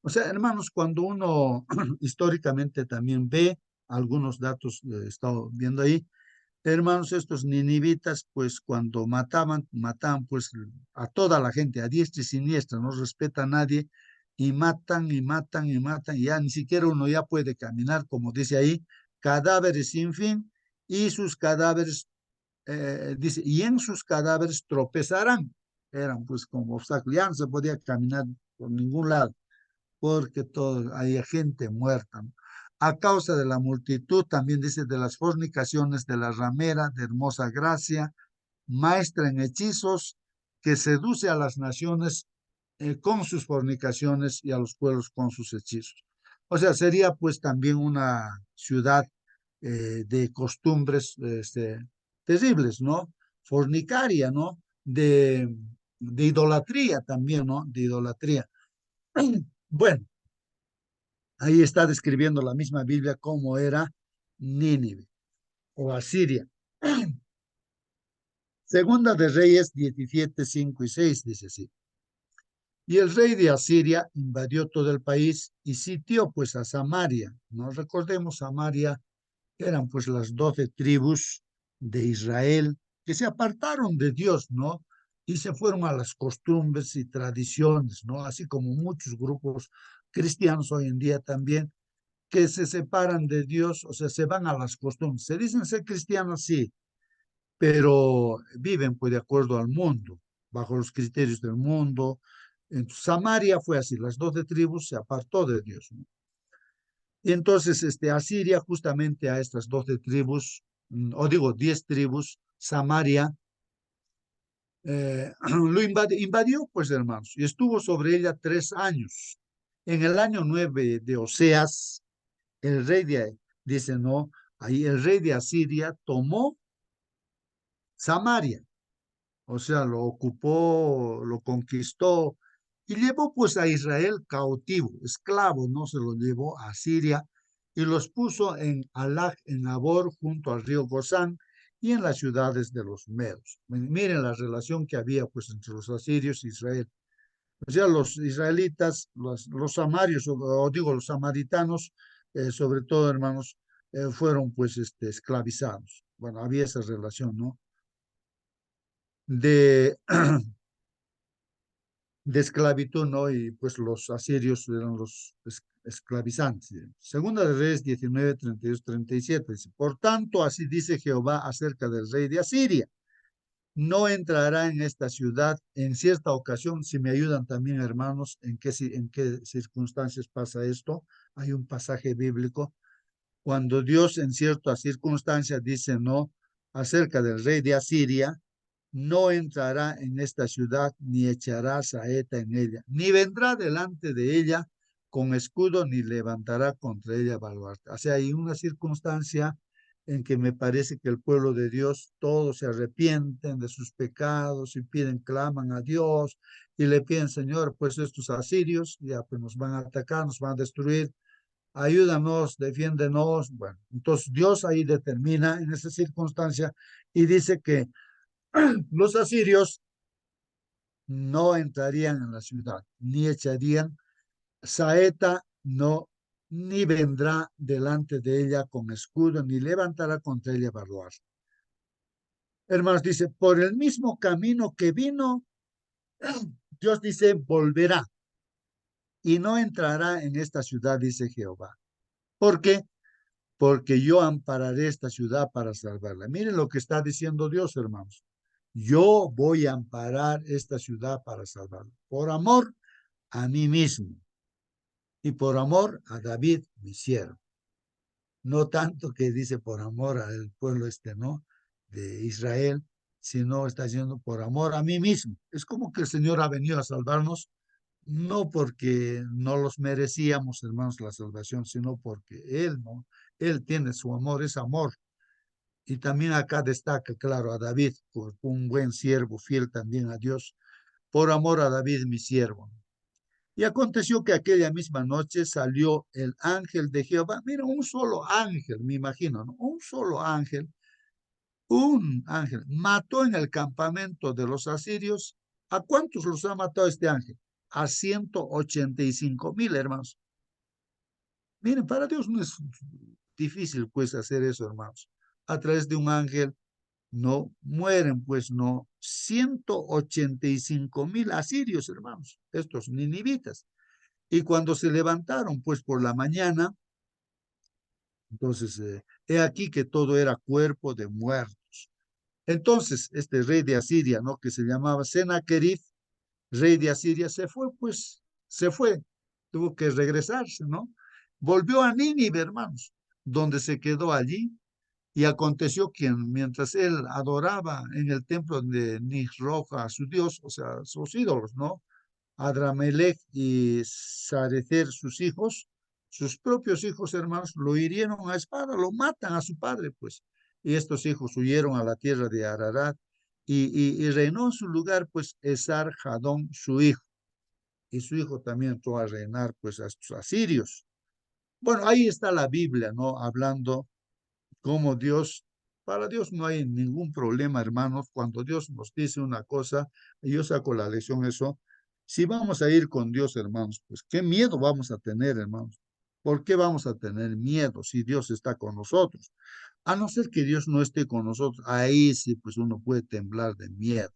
O sea, hermanos, cuando uno históricamente también ve algunos datos, he estado viendo ahí, hermanos, estos ninivitas, pues cuando mataban pues a toda la gente, a diestra y siniestra, no respeta a nadie, y matan, y matan, y matan, y ya ni siquiera uno ya puede caminar, como dice ahí, cadáveres sin fin, y sus cadáveres, dice, y en sus cadáveres tropezarán, eran pues como obstáculos, ya no se podía caminar por ningún lado porque hay gente muerta, ¿no? A causa de la multitud, también dice, de las fornicaciones de la ramera de hermosa gracia, maestra en hechizos, que seduce a las naciones con sus fornicaciones y a los pueblos con sus hechizos. O sea, sería pues también una ciudad de costumbres terribles, ¿no? Fornicaria, ¿no? De idolatría también, ¿no? De idolatría. Bueno, ahí está describiendo la misma Biblia cómo era Nínive o Asiria. Segunda de Reyes 17, 5 y 6 dice así. Y el rey de Asiria invadió todo el país y sitió pues a Samaria. No recordemos, Samaria eran pues las 12 tribus de Israel que se apartaron de Dios, ¿no? y se fueron a las costumbres y tradiciones, ¿no? Así como muchos grupos cristianos hoy en día también, que se separan de Dios, o sea, se van a las costumbres. Se dicen ser cristianos, sí, pero viven pues de acuerdo al mundo, bajo los criterios del mundo. Entonces, Samaria fue así, las 12 tribus se apartó de Dios, ¿no? Y entonces Asiria justamente a estas 12 tribus, o digo 10 tribus, Samaria, lo invadió, pues hermanos, y estuvo sobre ella 3 años. En el año 9 de Oseas, el rey dice, no, ahí el rey de Asiria tomó Samaria, o sea, lo ocupó, lo conquistó y llevó pues a Israel cautivo, esclavo, no se lo llevó a Siria y los puso en Alag, en Abor, junto al río Gozán y en las ciudades de los medos. Miren la relación que había pues entre los asirios e Israel. O sea, los israelitas, los samarios, o digo los samaritanos, sobre todo hermanos, fueron pues esclavizados. Bueno, había esa relación, ¿no? De de esclavitud, ¿no? Y pues los asirios eran los esclavizantes. Segunda de Reyes 19, 32, 37. Dice, por tanto, así dice Jehová acerca del rey de Asiria. No entrará en esta ciudad en cierta ocasión. Si me ayudan también, hermanos, en qué circunstancias pasa esto. Hay un pasaje bíblico. Cuando Dios en ciertas circunstancias dice no acerca del rey de Asiria, no entrará en esta ciudad, ni echará saeta en ella, ni vendrá delante de ella con escudo, ni levantará contra ella baluarte. O sea, hay una circunstancia en que me parece que el pueblo de Dios, todos se arrepienten de sus pecados y piden, claman a Dios y le piden, Señor, pues estos asirios ya pues nos van a atacar, nos van a destruir, ayúdanos, defiéndenos. Bueno, entonces Dios ahí determina en esa circunstancia y dice que los asirios no entrarían en la ciudad, ni echarían saeta, no, ni vendrá delante de ella con escudo, ni levantará contra ella baluarte. Hermanos, dice, por el mismo camino que vino, Dios dice, volverá y no entrará en esta ciudad, dice Jehová. ¿Por qué? Porque yo ampararé esta ciudad para salvarla. Miren lo que está diciendo Dios, hermanos. Yo voy a amparar esta ciudad para salvarla. Por amor a mí mismo y por amor a David, mi siervo. No tanto que dice por amor al pueblo ¿no? De Israel, sino está diciendo por amor a mí mismo. Es como que el Señor ha venido a salvarnos, no porque no los merecíamos, hermanos, la salvación, sino porque Él, ¿no? Él tiene su amor, es amor. Y también acá destaca, claro, a David, por un buen siervo, fiel también a Dios, por amor a David, mi siervo. Y aconteció que aquella misma noche salió el ángel de Jehová. Mira, un solo ángel, me imagino, ¿no? Un ángel, mató en el campamento de los asirios. ¿A cuántos los ha matado este ángel? A 185,000, hermanos. Miren, para Dios no es difícil, pues, hacer eso, hermanos. A través de un ángel no mueren, pues, no, 185,000 asirios, hermanos, estos ninivitas. Y cuando se levantaron, pues por la mañana, entonces, he aquí que todo era cuerpo de muertos. Entonces, este rey de Asiria, ¿no? Que se llamaba Sennacherib, rey de Asiria, se fue, pues, se fue, tuvo que regresarse, ¿no? Volvió a Nínive, hermanos, donde se quedó allí. Y aconteció que mientras él adoraba en el templo de Nisroch a su dios, o sea, sus ídolos, ¿no? Adramelech y Sarecer, sus hijos, sus propios hijos hermanos, lo hirieron a espada, lo matan a su padre, pues. Y estos hijos huyeron a la tierra de Ararat y reinó en su lugar, pues, Esar-Hadón, su hijo. Y su hijo también entró a reinar, pues, a estos asirios. Bueno, ahí está la Biblia, ¿no? Hablando cómo Dios, para Dios no hay ningún problema, hermanos. Cuando Dios nos dice una cosa, y yo saco la lección eso, si vamos a ir con Dios, hermanos, pues qué miedo vamos a tener, hermanos. ¿Por qué vamos a tener miedo si Dios está con nosotros? A no ser que Dios no esté con nosotros, ahí sí, pues uno puede temblar de miedo.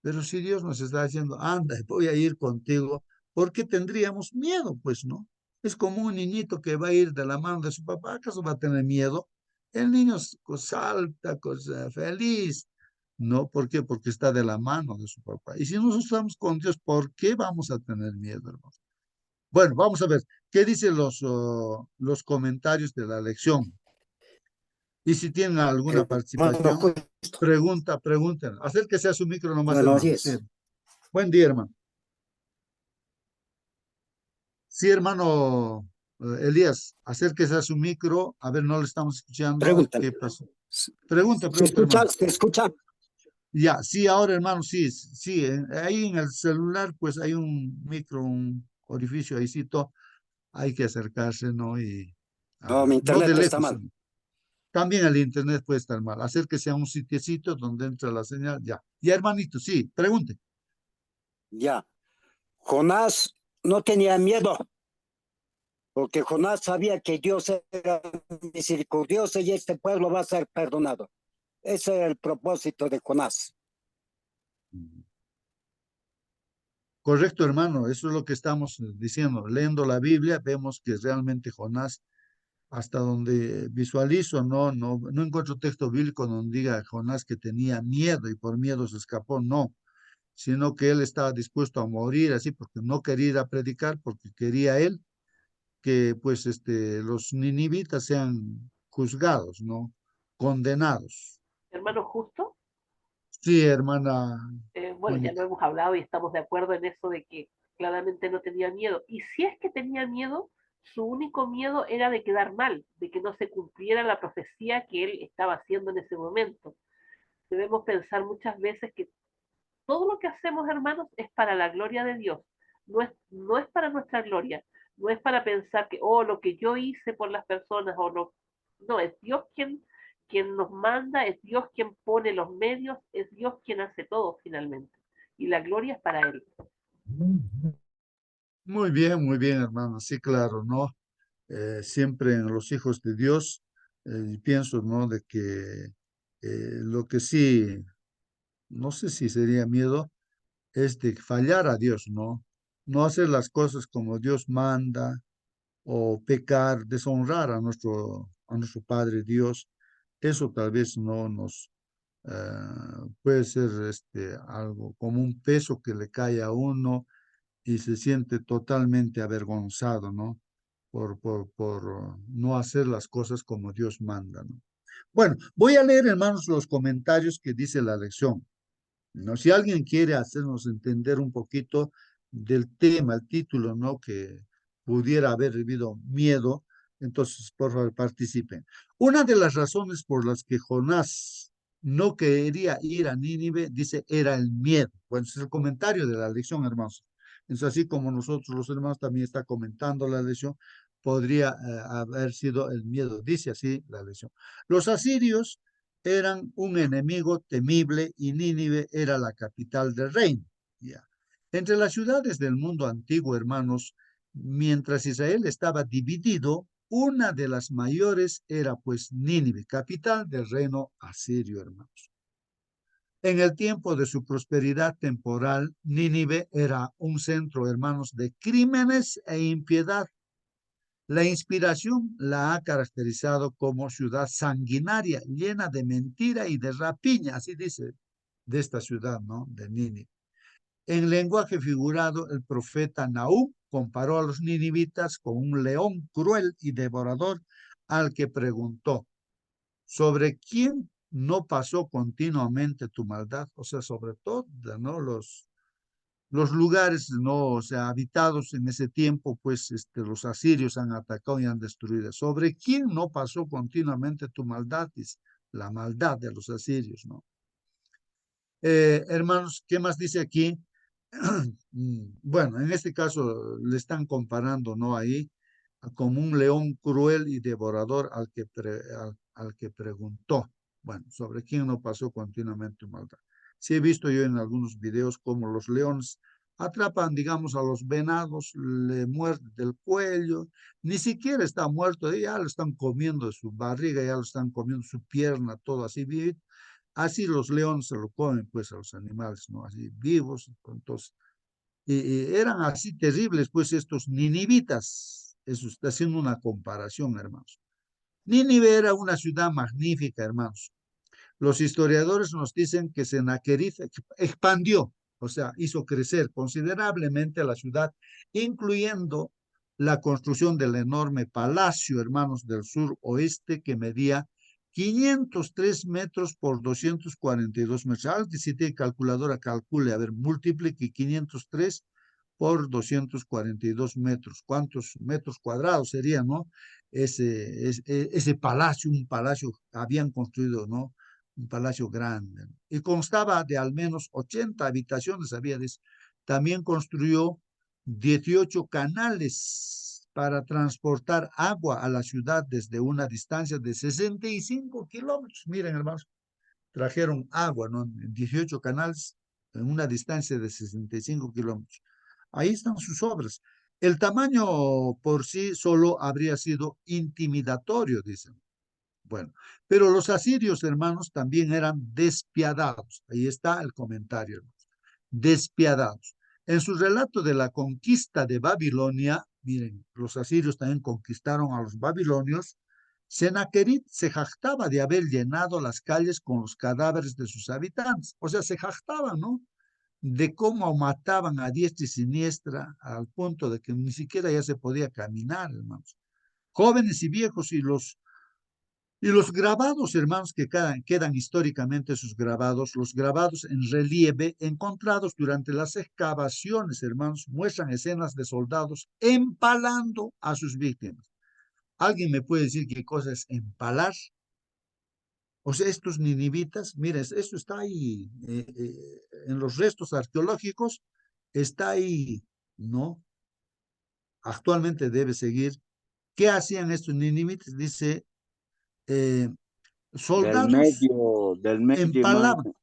Pero si Dios nos está diciendo, anda, voy a ir contigo, ¿por qué tendríamos miedo? Pues no. Es como un niñito que va a ir de la mano de su papá, ¿acaso va a tener miedo? El niño salta, feliz. No, ¿por qué? Porque está de la mano de su papá. Y si nosotros estamos con Dios, ¿por qué vamos a tener miedo, hermano? Bueno, vamos a ver, ¿qué dicen los comentarios de la lección? Y si tienen alguna Hermano, participación, justo. pregunten. Acérquese a su micro nomás, Buenos hermano. Sí. días. Buen día, hermano. Sí, hermano Elías, acérquese a su micro. A ver, no le estamos escuchando. Preguntan. ¿Qué pasó? ¿Se Pregunta, escucha? hermano. ¿Se escucha? Ya, sí, ahora, hermano, sí, sí. Ahí en el celular, pues hay un micro, un orificio ahícito. Hay que acercarse, ¿no? Y No, mi hablar. No de internet está lejos, mal. sino. También el internet puede estar mal. Acérquese a un sitiecito donde entra la señal. Ya. Ya, hermanito, sí, pregunte. Ya. Jonás no tenía miedo, porque Jonás sabía que Dios era misericordioso y este pueblo va a ser perdonado. Ese era el propósito de Jonás. Correcto, hermano, eso es lo que estamos diciendo. Leyendo la Biblia, vemos que realmente Jonás, hasta donde visualizo, no encuentro texto bíblico donde diga Jonás que tenía miedo y por miedo se escapó, no, sino que él estaba dispuesto a morir así porque no quería ir a predicar, porque quería él que pues los ninivitas sean juzgados, ¿no? Condenados. Hermano Justo, Sí, hermana bueno, ya lo Juanita. hemos hablado y estamos de acuerdo en eso de que claramente no tenía miedo. Y si es que tenía miedo, su único miedo era de quedar mal, de que no se cumpliera la profecía que él estaba haciendo en ese momento. Debemos pensar muchas veces que todo lo que hacemos, hermanos, es para la gloria de Dios, no es para nuestra gloria, no es para pensar que, oh, lo que yo hice por las personas o no, no, es Dios quien nos manda, es Dios quien pone los medios, es Dios quien hace todo finalmente. Y la gloria es para Él. Muy bien, hermano. Sí, claro, ¿no? Siempre en los hijos de Dios, y pienso, ¿no? De que lo que sí, no sé si sería miedo, es de fallar a Dios, ¿no? No hacer las cosas como Dios manda o pecar, deshonrar a nuestro Padre Dios. Eso tal vez no nos puede ser algo como un peso que le cae a uno y se siente totalmente avergonzado, ¿no? Por no hacer las cosas como Dios manda, ¿no? Bueno, voy a leer, hermanos, los comentarios que dice la lección, ¿no? Si alguien quiere hacernos entender un poquito del tema, el título, ¿no? Que pudiera haber vivido miedo, entonces, por favor, participen. Una de las razones por las que Jonás no quería ir a Nínive, dice, era el miedo. Bueno, ese es el comentario de la lección, hermanos. Es así como nosotros los hermanos también está comentando la lección, podría haber sido el miedo. Dice así la lección. Los asirios eran un enemigo temible y Nínive era la capital del reino. Ya. Entre las ciudades del mundo antiguo, hermanos, mientras Israel estaba dividido, una de las mayores era pues Nínive, capital del reino asirio, hermanos. En el tiempo de su prosperidad temporal, Nínive era un centro, hermanos, de crímenes e impiedad. La inspiración la ha caracterizado como ciudad sanguinaria, llena de mentira y de rapiña, así dice de esta ciudad, ¿no? De Nínive. En lenguaje figurado, el profeta Nahum comparó a los ninivitas con un león cruel y devorador al que preguntó, ¿sobre quién no pasó continuamente tu maldad? O sea, sobre todo, ¿no? Los lugares no, o sea, habitados en ese tiempo, pues los asirios han atacado y han destruido. ¿Sobre quién no pasó continuamente tu maldad? Es la maldad de los asirios, ¿no? Hermanos, ¿qué más dice aquí? Bueno, en este caso le están comparando, ¿no? Ahí como un león cruel y devorador al que preguntó. Bueno, sobre quién no pasó continuamente maldad. Sí he visto yo en algunos videos como los leones atrapan, digamos, a los venados, le muerden del cuello, ni siquiera está muerto, ya lo están comiendo de su barriga, ya lo están comiendo su pierna, todo así, así los leones se lo comen, pues, a los animales, ¿no? Así vivos, entonces, eran así terribles, pues, estos ninivitas. Eso está haciendo una comparación, hermanos. Nínive era una ciudad magnífica, hermanos. Los historiadores nos dicen que Sennacherib expandió, o sea, hizo crecer considerablemente la ciudad, incluyendo la construcción del enorme palacio, hermanos, del sur oeste, que medía 503 metros por 242 metros. Algo que si tiene calculadora, calcule, a ver, multiplique 503 por 242 metros. ¿Cuántos metros cuadrados serían, no? Ese palacio, un palacio habían construido, ¿no? Un palacio grande. Y constaba de al menos 80 habitaciones, había. También construyó 18 canales para transportar agua a la ciudad desde una distancia de 65 kilómetros. Miren, hermanos, trajeron agua, ¿no? 18 canales en una distancia de 65 kilómetros. Ahí están sus obras. El tamaño por sí solo habría sido intimidatorio, dicen. Bueno, pero los asirios, hermanos, también eran despiadados. Ahí está el comentario, hermanos. Despiadados. En su relato de la conquista de Babilonia, miren, los asirios también conquistaron a los babilonios. Sennacherib se jactaba de haber llenado las calles con los cadáveres de sus habitantes. O sea, se jactaban, ¿no? De cómo mataban a diestra y siniestra al punto de que ni siquiera ya se podía caminar, hermanos. Jóvenes y viejos y los grabados, hermanos, que quedan históricamente sus grabados, los grabados en relieve encontrados durante las excavaciones, hermanos, muestran escenas de soldados empalando a sus víctimas. ¿Alguien me puede decir qué cosa es empalar? O sea, estos ninivitas, mira, eso está ahí, en los restos arqueológicos, está ahí, ¿no? Actualmente debe seguir. ¿Qué hacían estos ninivitas? Dice, eh, soldados del medio, más. empalaban,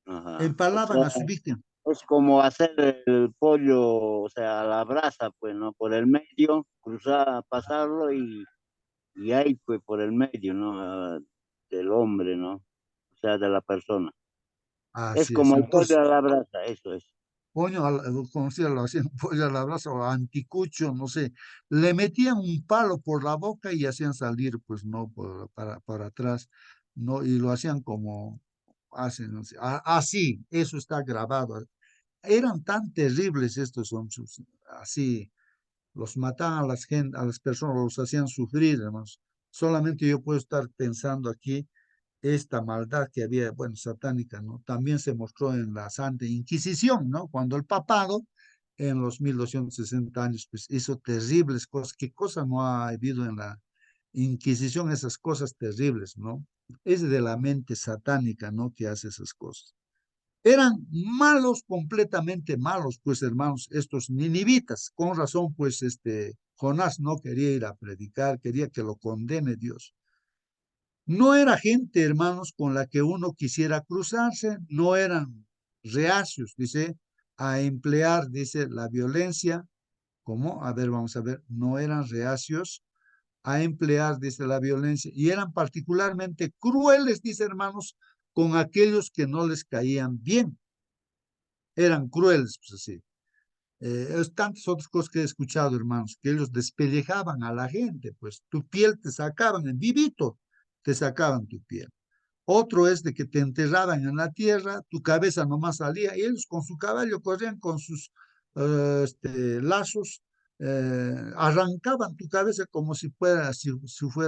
Ajá. O empalaban sea, a su víctima. es como hacer el pollo, o sea, a la brasa, pues, ¿no? Por el medio, cruzar, pasarlo y ahí, pues, por el medio, ¿no? Del hombre, ¿no? O sea, de la persona. Es Así es. como el pollo Entonces, a la brasa, eso es. pollo, como decía, lo hacían pollo a la brasa o anticucho, no sé, le metían un palo por la boca y hacían salir, pues, no, para atrás, no, y lo hacían como hacen, no sé, así, eso está grabado. Eran tan terribles estos hombres, así, los mataban a a las personas, los hacían sufrir, hermanos. Solamente yo puedo estar pensando aquí esta maldad que había, bueno, satánica, ¿no? También se mostró en la Santa Inquisición, ¿no? Cuando el papado, en los 1260 años, pues hizo terribles cosas. ¿Qué cosa no ha habido en la Inquisición? Esas cosas terribles, ¿no? Es de la mente satánica, ¿no? Que hace esas cosas. Eran malos, completamente malos, pues, hermanos, estos ninivitas. Con razón, pues, Jonás no quería ir a predicar, quería que lo condene Dios. No era gente, hermanos, con la que uno quisiera cruzarse, no eran reacios, dice, a emplear, dice, la violencia. ¿Cómo? A ver, vamos a ver, no eran reacios a emplear, dice, la violencia, y eran particularmente crueles, dice, hermanos, con aquellos que no les caían bien. Eran crueles, pues así. Es tantas otras cosas que he escuchado, hermanos, que ellos despellejaban a la gente, pues tu piel te sacaban, en vivito te sacaban tu piel. Otro es de que te enterraban en la tierra, tu cabeza nomás salía, y ellos con su caballo corrían con sus lazos, arrancaban tu cabeza como si fuera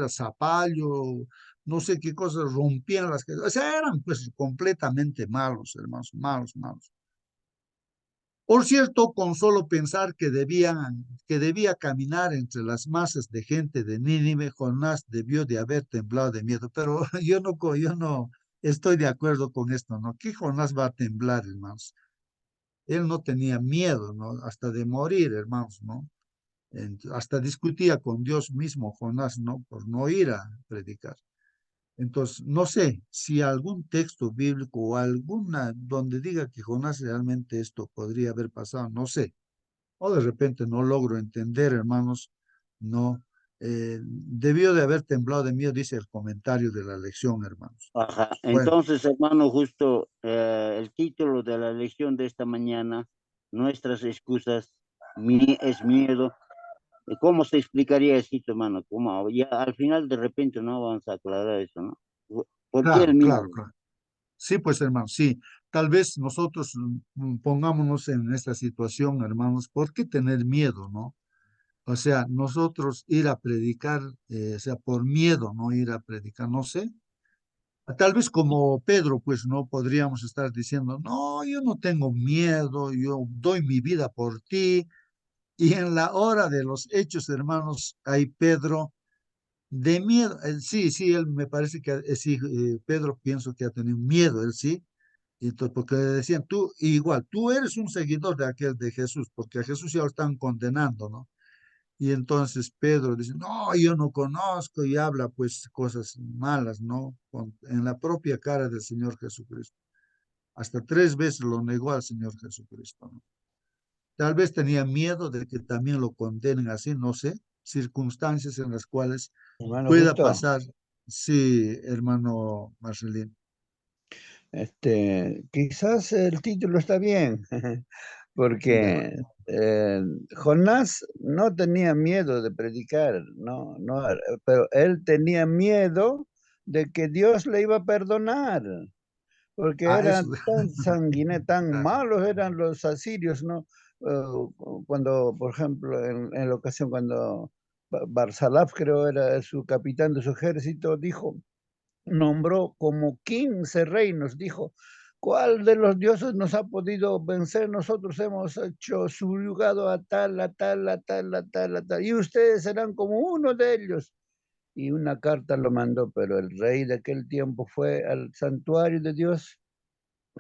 zapallo, no sé qué cosas, rompían las cabezas. O sea, eran pues completamente malos, hermanos, malos, malos. Por cierto, con solo pensar que debía caminar entre las masas de gente de Nínive, Jonás debió de haber temblado de miedo. Pero yo no estoy de acuerdo con esto, ¿no? ¿Qué Jonás va a temblar, hermanos? Él no tenía miedo, ¿no? Hasta de morir, hermanos, ¿no? Hasta discutía con Dios mismo, Jonás, ¿no? Por no ir a predicar. Entonces, no sé si algún texto bíblico o alguna donde diga que Jonás realmente esto podría haber pasado, no sé. O de repente no logro entender, hermanos, no. debió de haber temblado de miedo, dice el comentario de la lección, hermanos. Ajá. Bueno, Entonces, hermano, justo el título de la lección de esta mañana, nuestras excusas, es miedo. ¿Cómo se explicaría eso, hermano? ¿Cómo? Ya al final de repente no vamos a aclarar eso, ¿no? ¿Por qué el claro, miedo? claro, claro. Sí, pues hermanos, sí. Tal vez nosotros pongámonos en esta situación, hermanos, ¿por qué tener miedo, no? O sea, nosotros ir a predicar, o sea, por miedo, no ir a predicar, no sé. Tal vez como Pedro, pues no podríamos estar diciendo, no, yo no tengo miedo, yo doy mi vida por ti. Y en la hora de los hechos, hermanos, hay Pedro de miedo. Sí, sí, él me parece que sí, Pedro pienso que ha tenido miedo, él sí. Y porque le decían, tú, igual, tú eres un seguidor de aquel de Jesús, porque a Jesús ya lo están condenando, ¿no? Y entonces Pedro dice, no, yo no conozco y habla pues cosas malas, ¿no? En la propia cara del Señor Jesucristo. Hasta 3 veces lo negó al Señor Jesucristo, ¿no? Tal vez tenía miedo de que también lo condenen así, no sé, circunstancias en las cuales Hermano pueda Justo, pasar. Sí, hermano Marcelín. Quizás el título está bien, Ya. porque Jonás no tenía miedo de predicar, no, no, pero él tenía miedo de que Dios le iba a perdonar, porque Ah, eso. eran tan sanguinarios, tan Claro. malos eran los asirios, ¿no? Cuando, por ejemplo, en la ocasión cuando Barsalaf, creo era su capitán de su ejército, dijo, nombró como 15 reinos, dijo, ¿cuál de los dioses nos ha podido vencer? Nosotros hemos hecho subyugado a tal, a tal, a tal, a tal, a tal, y ustedes serán como uno de ellos. Y una carta lo mandó, pero el rey de aquel tiempo fue al santuario de Dios,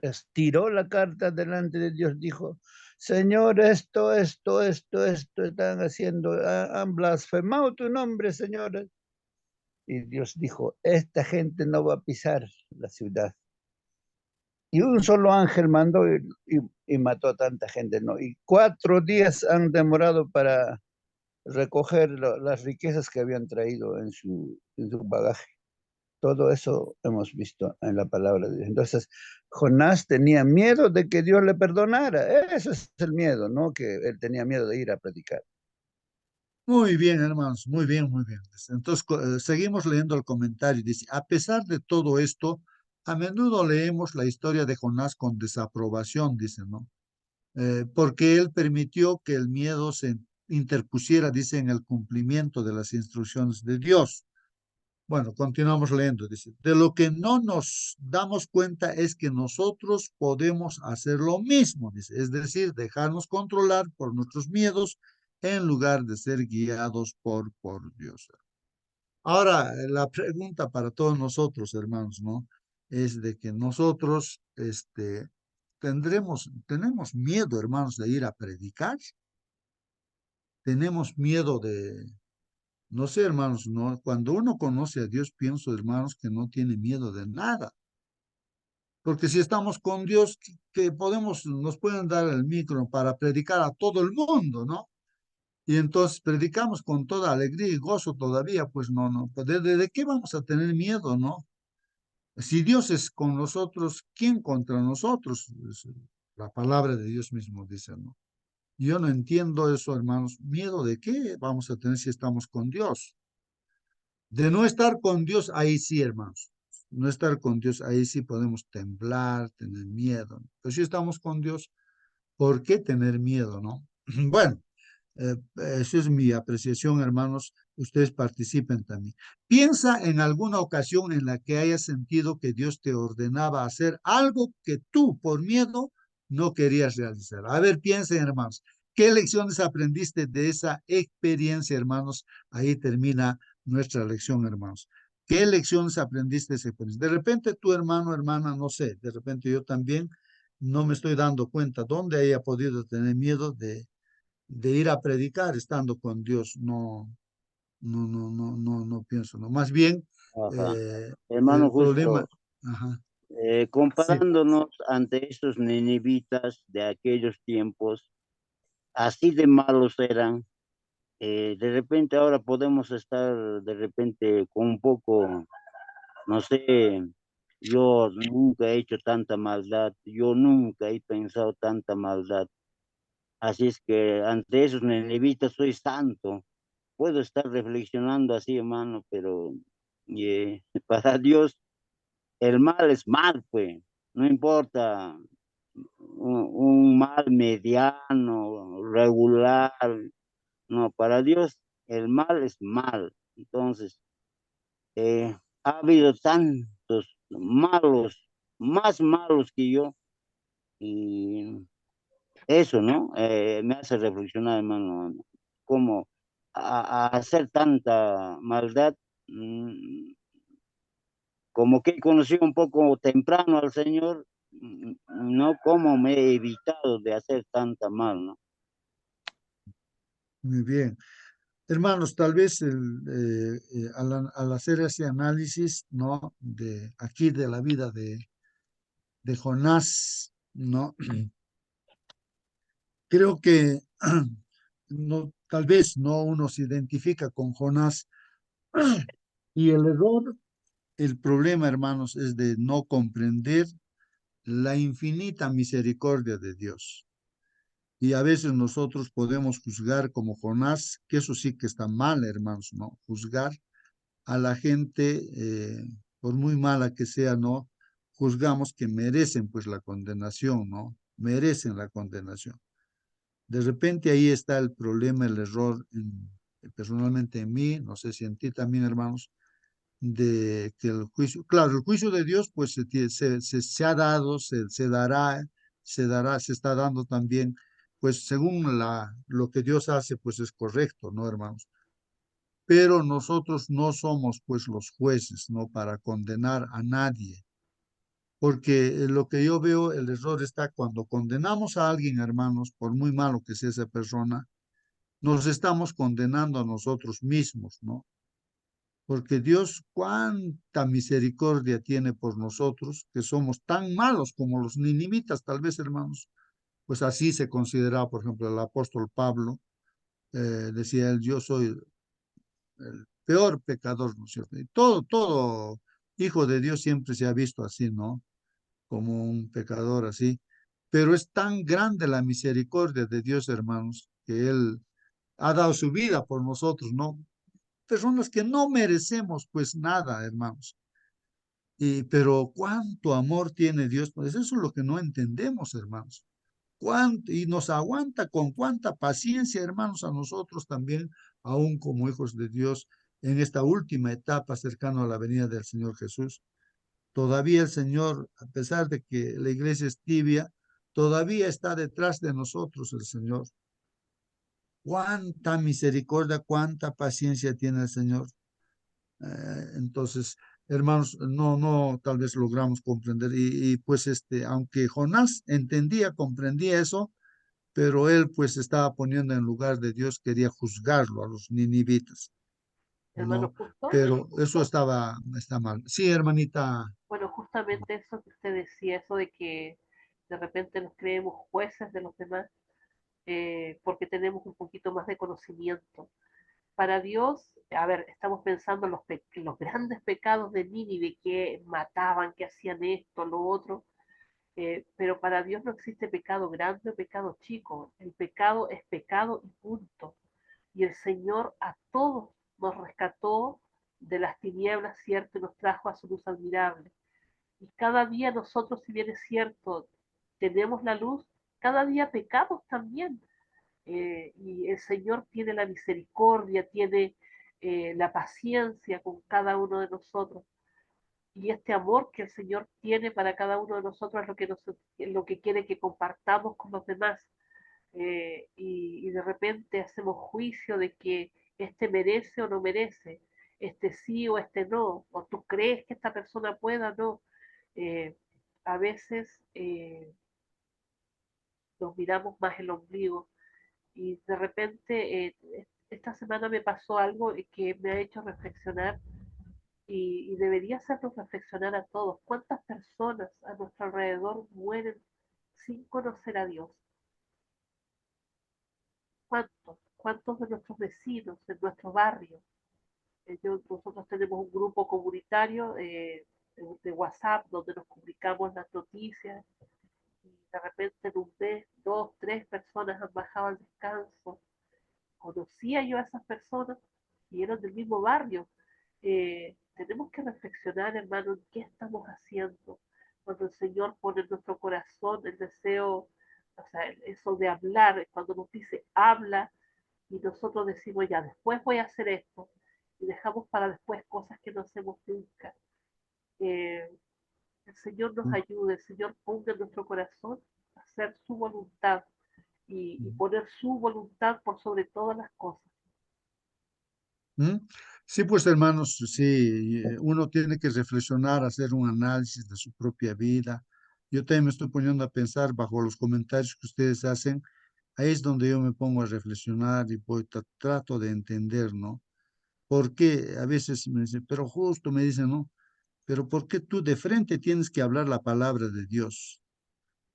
estiró la carta delante de Dios, dijo, Señor, esto están haciendo, han blasfemado tu nombre, señores. Y Dios dijo, esta gente no va a pisar la ciudad. Y un solo ángel mandó y mató a tanta gente, ¿no? Y 4 días han demorado para recoger las riquezas que habían traído en su bagaje. Todo eso hemos visto en la palabra de Dios. Entonces, Jonás tenía miedo de que Dios le perdonara. Eso es el miedo, ¿no? Que él tenía miedo de ir a predicar. Muy bien, hermanos, muy bien, muy bien. Entonces, seguimos leyendo el comentario. Dice, a pesar de todo esto, a menudo leemos la historia de Jonás con desaprobación, dice, ¿no? Porque él permitió que el miedo se interpusiera, dice, en el cumplimiento de las instrucciones de Dios. Bueno, continuamos leyendo, dice, de lo que no nos damos cuenta es que nosotros podemos hacer lo mismo, dice, es decir, dejarnos controlar por nuestros miedos en lugar de ser guiados por Dios. Ahora, la pregunta para todos nosotros, hermanos, ¿no? Es de que nosotros, tenemos miedo, hermanos, de ir a predicar, tenemos miedo de, no sé, hermanos, no, cuando uno conoce a Dios, pienso, hermanos, que no tiene miedo de nada, porque si estamos con Dios, que podemos, nos pueden dar el micro para predicar a todo el mundo, ¿no? Y entonces predicamos con toda alegría y gozo todavía, pues no, no, pues ¿de qué vamos a tener miedo, no? Si Dios es con nosotros, ¿quién contra nosotros? La palabra de Dios mismo dice, ¿no? Yo no entiendo eso, hermanos. ¿Miedo de qué vamos a tener si estamos con Dios? De no estar con Dios, ahí sí, hermanos. No estar con Dios, ahí sí podemos temblar, tener miedo. Pero si estamos con Dios, ¿por qué tener miedo, no? Bueno, esa es mi apreciación, hermanos. Ustedes participen también. Piensa en alguna ocasión en la que hayas sentido que Dios te ordenaba hacer algo que tú, por miedo, no querías realizar. A ver, piensen, hermanos. ¿Qué lecciones aprendiste de esa experiencia, hermanos? Ahí termina nuestra lección, hermanos. ¿Qué lecciones aprendiste de esa experiencia? De repente tu hermano, hermana, no sé, de repente yo también no me estoy dando cuenta dónde haya podido tener miedo de ir a predicar estando con Dios. No, no, no, no, no, no pienso, no. Más bien, Ajá. eh, Hermano, el problema, justo ajá, sí, comparándonos ante estos ninivitas de aquellos tiempos, así de malos eran, De repente ahora podemos estar de repente con un poco, no sé, yo nunca he hecho tanta maldad, yo nunca he pensado tanta maldad. Así es que ante esos nenivitas soy santo. Puedo estar reflexionando así, hermano, pero para Dios el mal es mal, pues. No importa un mal mediano, regular. No, para Dios el mal es mal. Entonces, ha habido tantos malos, más malos que yo, y eso, ¿no? Me hace reflexionar, hermano, cómo a hacer tanta maldad, mm, como que he conocido un poco temprano al Señor, no como me he evitado de hacer tanta mal, ¿no? Muy bien. Hermanos, tal vez al hacer ese análisis, ¿no? De aquí de la vida de Jonás, ¿no? Creo que no, tal vez no uno se identifica con Jonás y el error, el problema, hermanos, es de no comprender la infinita misericordia de Dios. Y a veces nosotros podemos juzgar como Jonás, que eso sí que está mal, hermanos, ¿no? Juzgar a la gente, por muy mala que sea, ¿no? Juzgamos que merecen pues la condenación, ¿no? Merecen la condenación. De repente ahí está el problema, el error, personalmente en mí, no sé si en ti también, hermanos, de que el juicio, claro, el juicio de Dios pues se ha dado, se dará, se está dando también, pues según lo que Dios hace, pues es correcto, ¿no, hermanos? Pero nosotros no somos pues los jueces, ¿no? Para condenar a nadie, porque lo que yo veo, el error está cuando condenamos a alguien, hermanos, por muy malo que sea esa persona, nos estamos condenando a nosotros mismos, ¿no? Porque Dios cuánta misericordia tiene por nosotros, que somos tan malos como los ninivitas, tal vez, hermanos. Pues así se consideraba, por ejemplo, el apóstol Pablo, decía él, yo soy el peor pecador, ¿no es cierto? Y todo hijo de Dios siempre se ha visto así, ¿no? Como un pecador así. Pero es tan grande la misericordia de Dios, hermanos, que Él ha dado su vida por nosotros, ¿no? Personas que no merecemos pues nada, hermanos. Pero cuánto amor tiene Dios, pues eso es lo que no entendemos, hermanos. Y nos aguanta con cuánta paciencia, hermanos, a nosotros también, aún como hijos de Dios, en esta última etapa cercano a la venida del Señor Jesús. Todavía el Señor, a pesar de que la iglesia es tibia, todavía está detrás de nosotros el Señor. Cuánta misericordia, cuánta paciencia tiene el Señor. Entonces, hermanos, no, tal vez logramos comprender. Pues aunque Jonás entendía, comprendía eso, pero él pues estaba poniendo en lugar de Dios, quería juzgarlo a los ninivitas, Hermano, ¿no? Pero eso está mal. Sí, hermanita. bueno, justamente eso que usted decía, eso de que de repente nos creemos jueces de los demás, porque tenemos un poquito más de conocimiento. Para Dios, a ver, estamos pensando en los grandes pecados de Nínive, que mataban, que hacían esto, lo otro, pero para Dios no existe pecado grande o pecado chico. El pecado es pecado y punto. Y el Señor a todos nos rescató de las tinieblas, ¿cierto? Y nos trajo a su luz admirable. Y cada día nosotros, si bien es cierto, tenemos la luz, cada día pecamos también. Y el Señor tiene la misericordia, tiene la paciencia con cada uno de nosotros. Y este amor que el Señor tiene para cada uno de nosotros es lo que quiere que compartamos con los demás. Y de repente hacemos juicio de que este merece o no merece, este sí o este no, o tú crees que esta persona pueda, no. Eh, a veces nos miramos más el ombligo y de repente esta semana me pasó algo que me ha hecho reflexionar y debería hacernos reflexionar a todos. ¿Cuántas personas a nuestro alrededor mueren sin conocer a Dios? ¿Cuántos? cuántos de nuestros vecinos en nuestro barrio. Nosotros tenemos un grupo comunitario de WhatsApp donde nos comunicamos las noticias y de repente en un mes, 2, 3 personas han bajado al descanso. Conocía yo a esas personas y eran del mismo barrio. Tenemos que reflexionar, hermano, en qué estamos haciendo cuando el Señor pone en nuestro corazón el deseo, o sea, eso de hablar, cuando nos dice habla y nosotros decimos ya, después voy a hacer esto y dejamos para después cosas que no hacemos nunca. Eh, el Señor nos ayude, el Señor ponga en nuestro corazón hacer su voluntad y poner su voluntad por sobre todas las cosas. ¿Mm? Sí, pues hermanos, sí, uno tiene que reflexionar, hacer un análisis de su propia vida. Yo también me estoy poniendo a pensar bajo los comentarios que ustedes hacen. Ahí es donde yo me pongo a reflexionar y voy, trato de entender, ¿no? Porque a veces me dicen, pero justo me dicen, ¿no? Pero ¿por qué tú de frente tienes que hablar la palabra de Dios?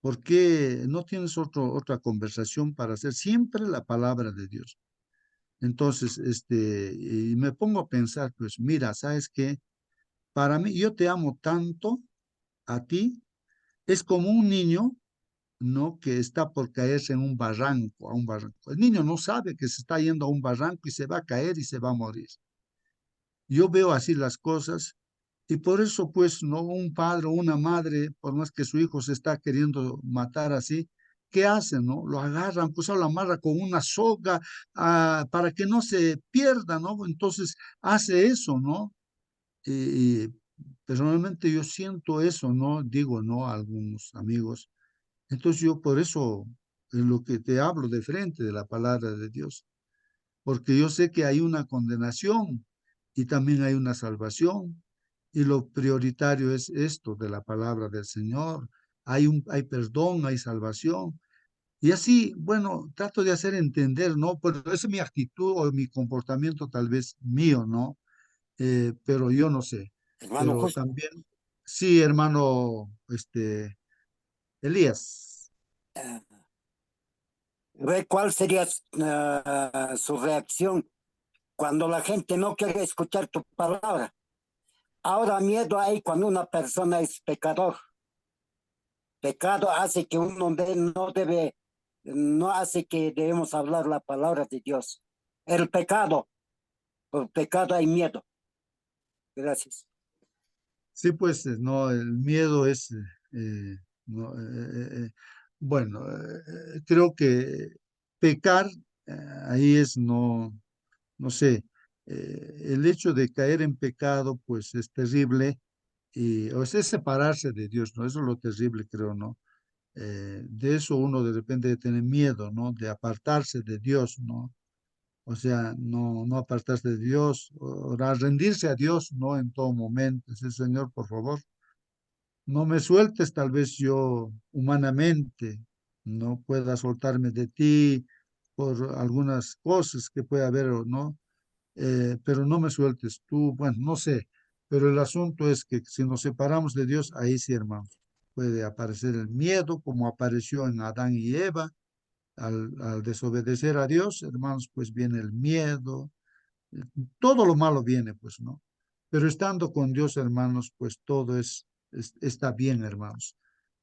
¿Por qué no tienes otra conversación para hacer siempre la palabra de Dios? Entonces, y me pongo a pensar, pues mira, ¿sabes qué? Para mí, yo te amo tanto a ti, es como un niño, ¿no? Que está por caerse en un barranco, a un barranco. El niño no sabe que se está yendo a un barranco y se va a caer y se va a morir. Yo veo así las cosas y por eso, pues, no un padre o una madre, por más que su hijo se está queriendo matar así, ¿qué hacen, no? Lo agarran, pues, o lo amarra con una soga para que no se pierda, ¿no? Entonces hace eso, ¿no? Y personalmente yo siento eso, ¿no? Digo, ¿no? A algunos amigos. Entonces yo por eso es lo que te hablo de frente de la palabra de Dios, porque yo sé que hay una condenación y también hay una salvación, y lo prioritario es esto de la palabra del Señor. Hay perdón, hay salvación. Y así, bueno, trato de hacer entender, ¿no? Pero esa es mi actitud o mi comportamiento tal vez mío, ¿no? Pero yo no sé. Hermano, Pero justo, también, sí, hermano, Elías. eh, ve cuál sería su reacción cuando la gente no quiere escuchar tu palabra. Ahora miedo hay cuando una persona es pecador. Pecado hace que uno no debe, no hace que debemos hablar la palabra de Dios. El pecado, por pecado hay miedo. Gracias. Sí, pues, no, el miedo es, no, bueno, creo que pecar, ahí es, no, no sé, el hecho de caer en pecado, pues es terrible, o sea, es separarse de Dios, ¿no? Eso es lo terrible, creo, ¿no? De eso uno de repente tiene miedo, ¿no? De apartarse de Dios, ¿no? O sea, no apartarse de Dios, orar, rendirse a Dios, ¿no? En todo momento, decir, Señor, por favor, no me sueltes, tal vez yo humanamente no pueda soltarme de ti por algunas cosas que pueda haber o no, pero no me sueltes tú, bueno, no sé, pero el asunto es que si nos separamos de Dios, ahí sí, hermanos, puede aparecer el miedo como apareció en Adán y Eva. Al desobedecer a Dios, hermanos, pues viene el miedo, todo lo malo viene, pues, ¿no? Pero estando con Dios, hermanos, pues todo está bien, hermanos.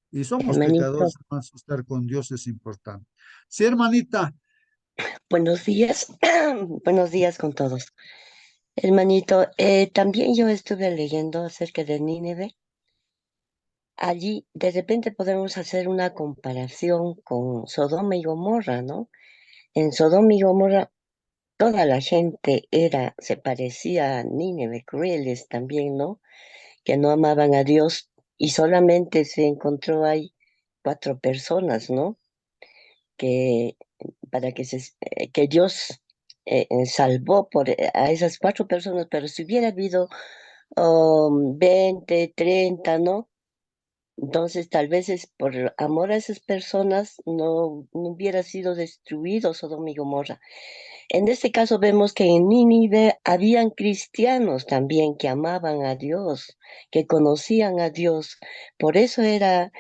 Y somos Hermanito, pecadores, hermanos, estar con Dios es importante. Sí, hermanita. buenos días, buenos días con todos. Hermanito, también yo estuve leyendo acerca de Nínive. Allí de repente podemos hacer una comparación con Sodoma y Gomorra, ¿no? En Sodoma y Gomorra toda la gente se parecía a Nínive, crueles también, ¿no? Que no amaban a Dios y solamente se encontró ahí 4 personas, ¿no? Que para que Dios salvó a esas 4 personas, pero si hubiera habido 20, 30, ¿no? Entonces tal vez es por amor a esas personas no hubiera sido destruido Sodoma y Gomorra. En este caso vemos que en Nínive habían cristianos también que amaban a Dios, que conocían a Dios. Por eso era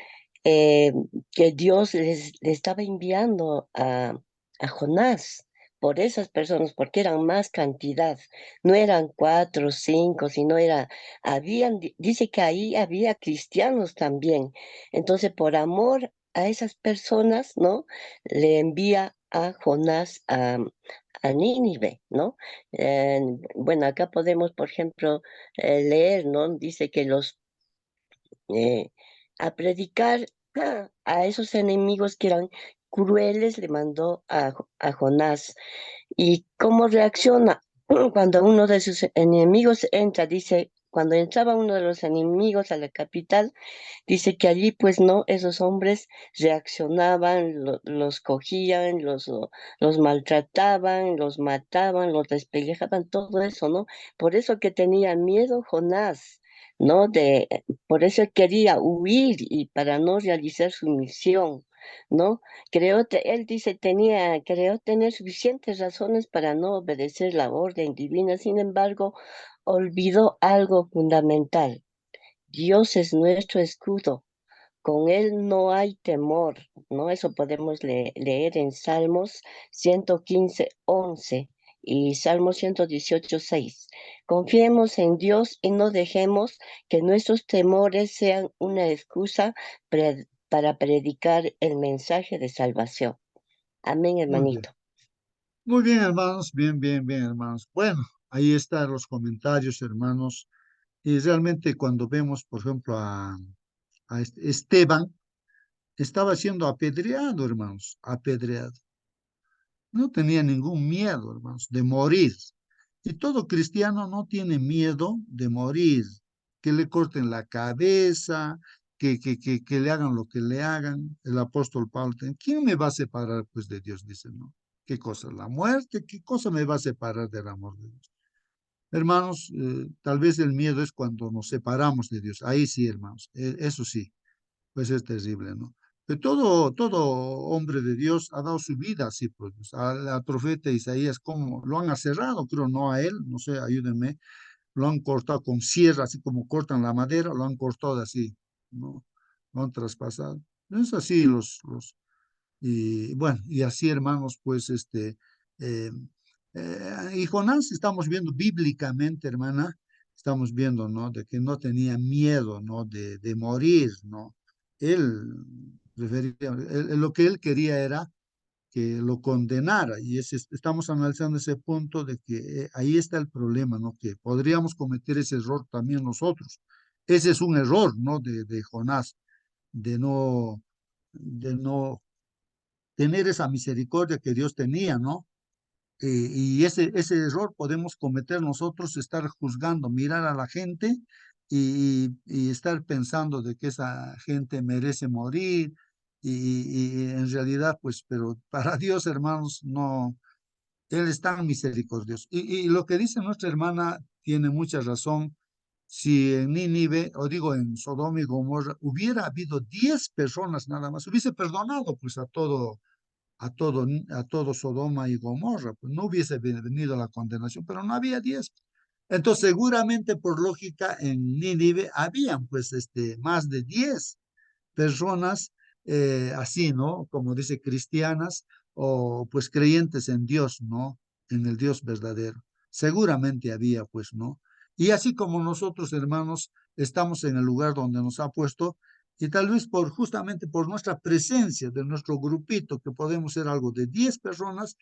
que Dios le estaba enviando a Jonás por esas personas, porque eran más cantidad, no eran 4 o 5, sino dice que ahí había cristianos también. Entonces, por amor a esas personas, ¿no? Le envía a Jonás a Nínive, ¿no? Bueno, acá podemos, por ejemplo, leer, ¿no? Dice que eh, a predicar a esos enemigos que eran crueles, le mandó a Jonás. ¿Y cómo reacciona cuando uno de sus enemigos entra? Dice, cuando entraba uno de los enemigos a la capital, dice que allí, pues no, esos hombres reaccionaban, los cogían, los maltrataban, los mataban, los despellejaban, todo eso, ¿no? Por eso que tenía miedo Jonás, ¿no? Por eso quería huir y para no realizar su misión, ¿no? Él dice, creo tener suficientes razones para no obedecer la orden divina, sin embargo, olvidó algo fundamental. Dios es nuestro escudo, con él no hay temor, ¿no? Eso podemos leer en Salmos 115:11 y Salmos 118:6. Confiemos en Dios y no dejemos que nuestros temores sean una excusa para predicar el mensaje de salvación. Amén, Muy bien. hermanito. Muy bien, hermanos. Bien, bien, bien, hermanos. Bueno, ahí están los comentarios, hermanos. Y realmente cuando vemos, por ejemplo, a Esteban, estaba siendo apedreado, hermanos, apedreado. No tenía ningún miedo, hermanos, de morir. Y todo cristiano no tiene miedo de morir, que le corten la cabeza, que le hagan lo que le hagan. El apóstol Pablo, ¿quién me va a separar pues de Dios? Dice, ¿no? ¿Qué cosa? ¿La muerte? ¿Qué cosa me va a separar del amor de Dios? Hermanos, tal vez el miedo es cuando nos separamos de Dios. Ahí sí, hermanos, eso sí, pues es terrible, ¿no? Pero todo hombre de Dios ha dado su vida así, pues, al profeta Isaías, ¿cómo? Lo han aserrado, creo, no a él, no sé, ayúdenme, lo han cortado con sierra, así como cortan la madera, lo han cortado así, ¿no? Lo han traspasado. Es así y bueno, y así, hermanos, pues, eh, y Jonás, estamos viendo bíblicamente, hermana, estamos viendo, ¿no? De que no tenía miedo, ¿no? De morir, ¿no? Él lo que él quería era que lo condenara, y estamos analizando ese punto de que ahí está el problema, ¿no? Que podríamos cometer ese error también nosotros. Ese es un error, ¿no? De Jonás, de no tener esa misericordia que Dios tenía, ¿no? Y ese error podemos cometer nosotros, estar juzgando, mirar a la gente y estar pensando de que esa gente merece morir y en realidad, pues, pero para Dios, hermanos, no, Él es tan misericordioso. Y lo que dice nuestra hermana tiene mucha razón. Si en Nínive, o digo en Sodoma y Gomorra, hubiera habido 10 personas nada más, hubiese perdonado pues a todo Sodoma y Gomorra, pues no hubiese venido la condenación, pero no había 10. Entonces, seguramente por lógica en Nínive habían pues más de 10 personas así, ¿no? Como dice, cristianas o pues creyentes en Dios, ¿no? En el Dios verdadero. Seguramente había, pues, ¿no? Y así como nosotros, hermanos, estamos en el lugar donde nos ha puesto, y tal vez justamente por nuestra presencia de nuestro grupito, que podemos ser algo de 10 personas,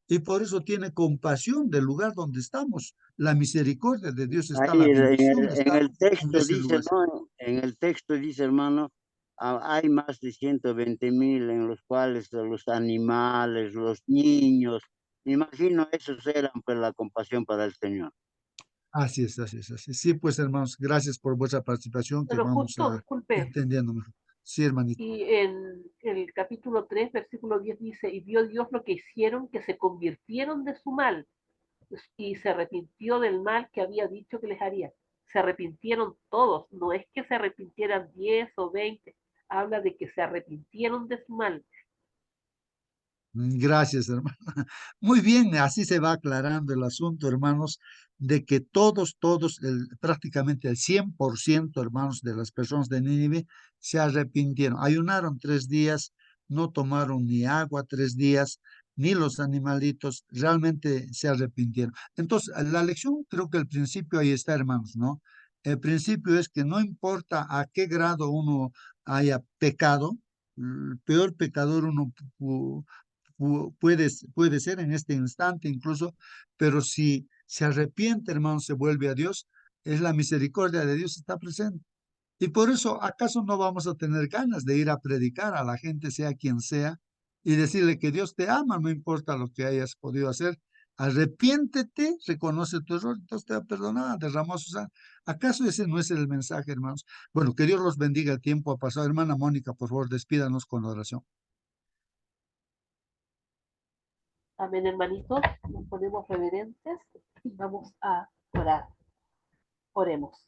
y por eso tiene compasión del lugar donde estamos. La misericordia de Dios está, Ahí la en bendición en está el en texto ese dice, lugar. ¿no? En el texto dice, hermano, hay más de 120,000 en los cuales los animales, los niños, me imagino esos eran pues la compasión para el Señor. Así es, así es, así es. Sí, pues hermanos, gracias por vuestra participación, que Pero vamos justo, a disculpe, entendiendo mejor. Sí, hermanito. y en el capítulo 3 versículo 10 dice, y vio Dios lo que hicieron, que se convirtieron de su mal, y se arrepintió del mal que había dicho que les haría. Se arrepintieron todos, no es que se arrepintieran 10 o 20, habla de que se arrepintieron de su mal. Gracias, hermano. Muy bien, así se va aclarando el asunto, hermanos, de que todos, prácticamente el 100%, hermanos, de las personas de Nínive se arrepintieron. Ayunaron 3 días, no tomaron ni agua 3 días, ni los animalitos realmente se arrepintieron. Entonces, la lección, creo que el principio ahí está, hermanos, ¿no? El principio es que no importa a qué grado uno haya pecado, el peor pecador uno puede ser en este instante incluso, pero si se arrepiente, hermano, se vuelve a Dios, es la misericordia de Dios está presente. Y por eso, ¿acaso no vamos a tener ganas de ir a predicar a la gente, sea quien sea, y decirle que Dios te ama, no importa lo que hayas podido hacer? Arrepiéntete, reconoce tu error, Dios te ha perdonado, derramó su sangre. ¿Acaso ese no es el mensaje, hermanos? Bueno, que Dios los bendiga, el tiempo ha pasado. Hermana Mónica, por favor, despídanos con oración. Amén, hermanitos. Nos ponemos reverentes y vamos a orar. Oremos.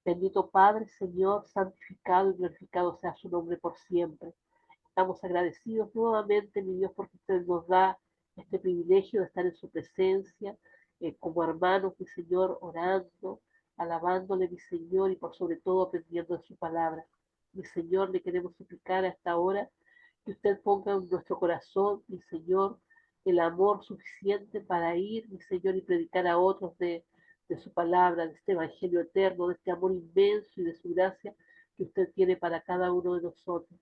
Bendito Padre, Señor, santificado y glorificado sea su nombre por siempre. Estamos agradecidos nuevamente, mi Dios, porque usted nos da este privilegio de estar en su presencia, como hermanos, mi Señor, orando, alabándole, mi Señor, y por sobre todo aprendiendo de su palabra. Mi Señor, le queremos suplicar a esta hora que usted ponga en nuestro corazón, mi Señor, el amor suficiente para ir, mi Señor, y predicar a otros de su palabra, de este evangelio eterno, de este amor inmenso y de su gracia que usted tiene para cada uno de nosotros.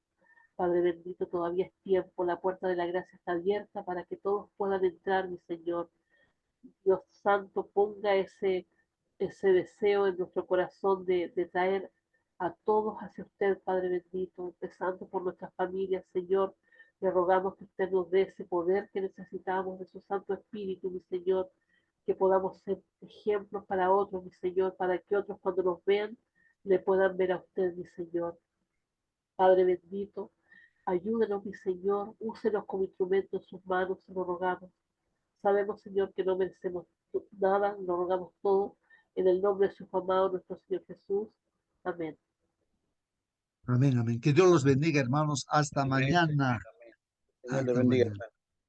Padre bendito, todavía es tiempo, la puerta de la gracia está abierta para que todos puedan entrar, mi Señor. Dios Santo, ponga ese deseo en nuestro corazón de traer a todos hacia usted, Padre bendito, empezando por nuestras familias, Señor. Le rogamos que usted nos dé ese poder que necesitamos de su Santo Espíritu, mi Señor, que podamos ser ejemplos para otros, mi Señor, para que otros cuando nos vean le puedan ver a usted, mi Señor. Padre bendito, ayúdenos, mi Señor, úsenos como instrumentos en sus manos, se lo rogamos. Sabemos, Señor, que no merecemos nada, lo rogamos todo en el nombre de su amado, nuestro Señor Jesús. Amén. Amén, amén. Que Dios los bendiga, hermanos. Hasta Amén, mañana. Señor le Hasta bendiga. mañana.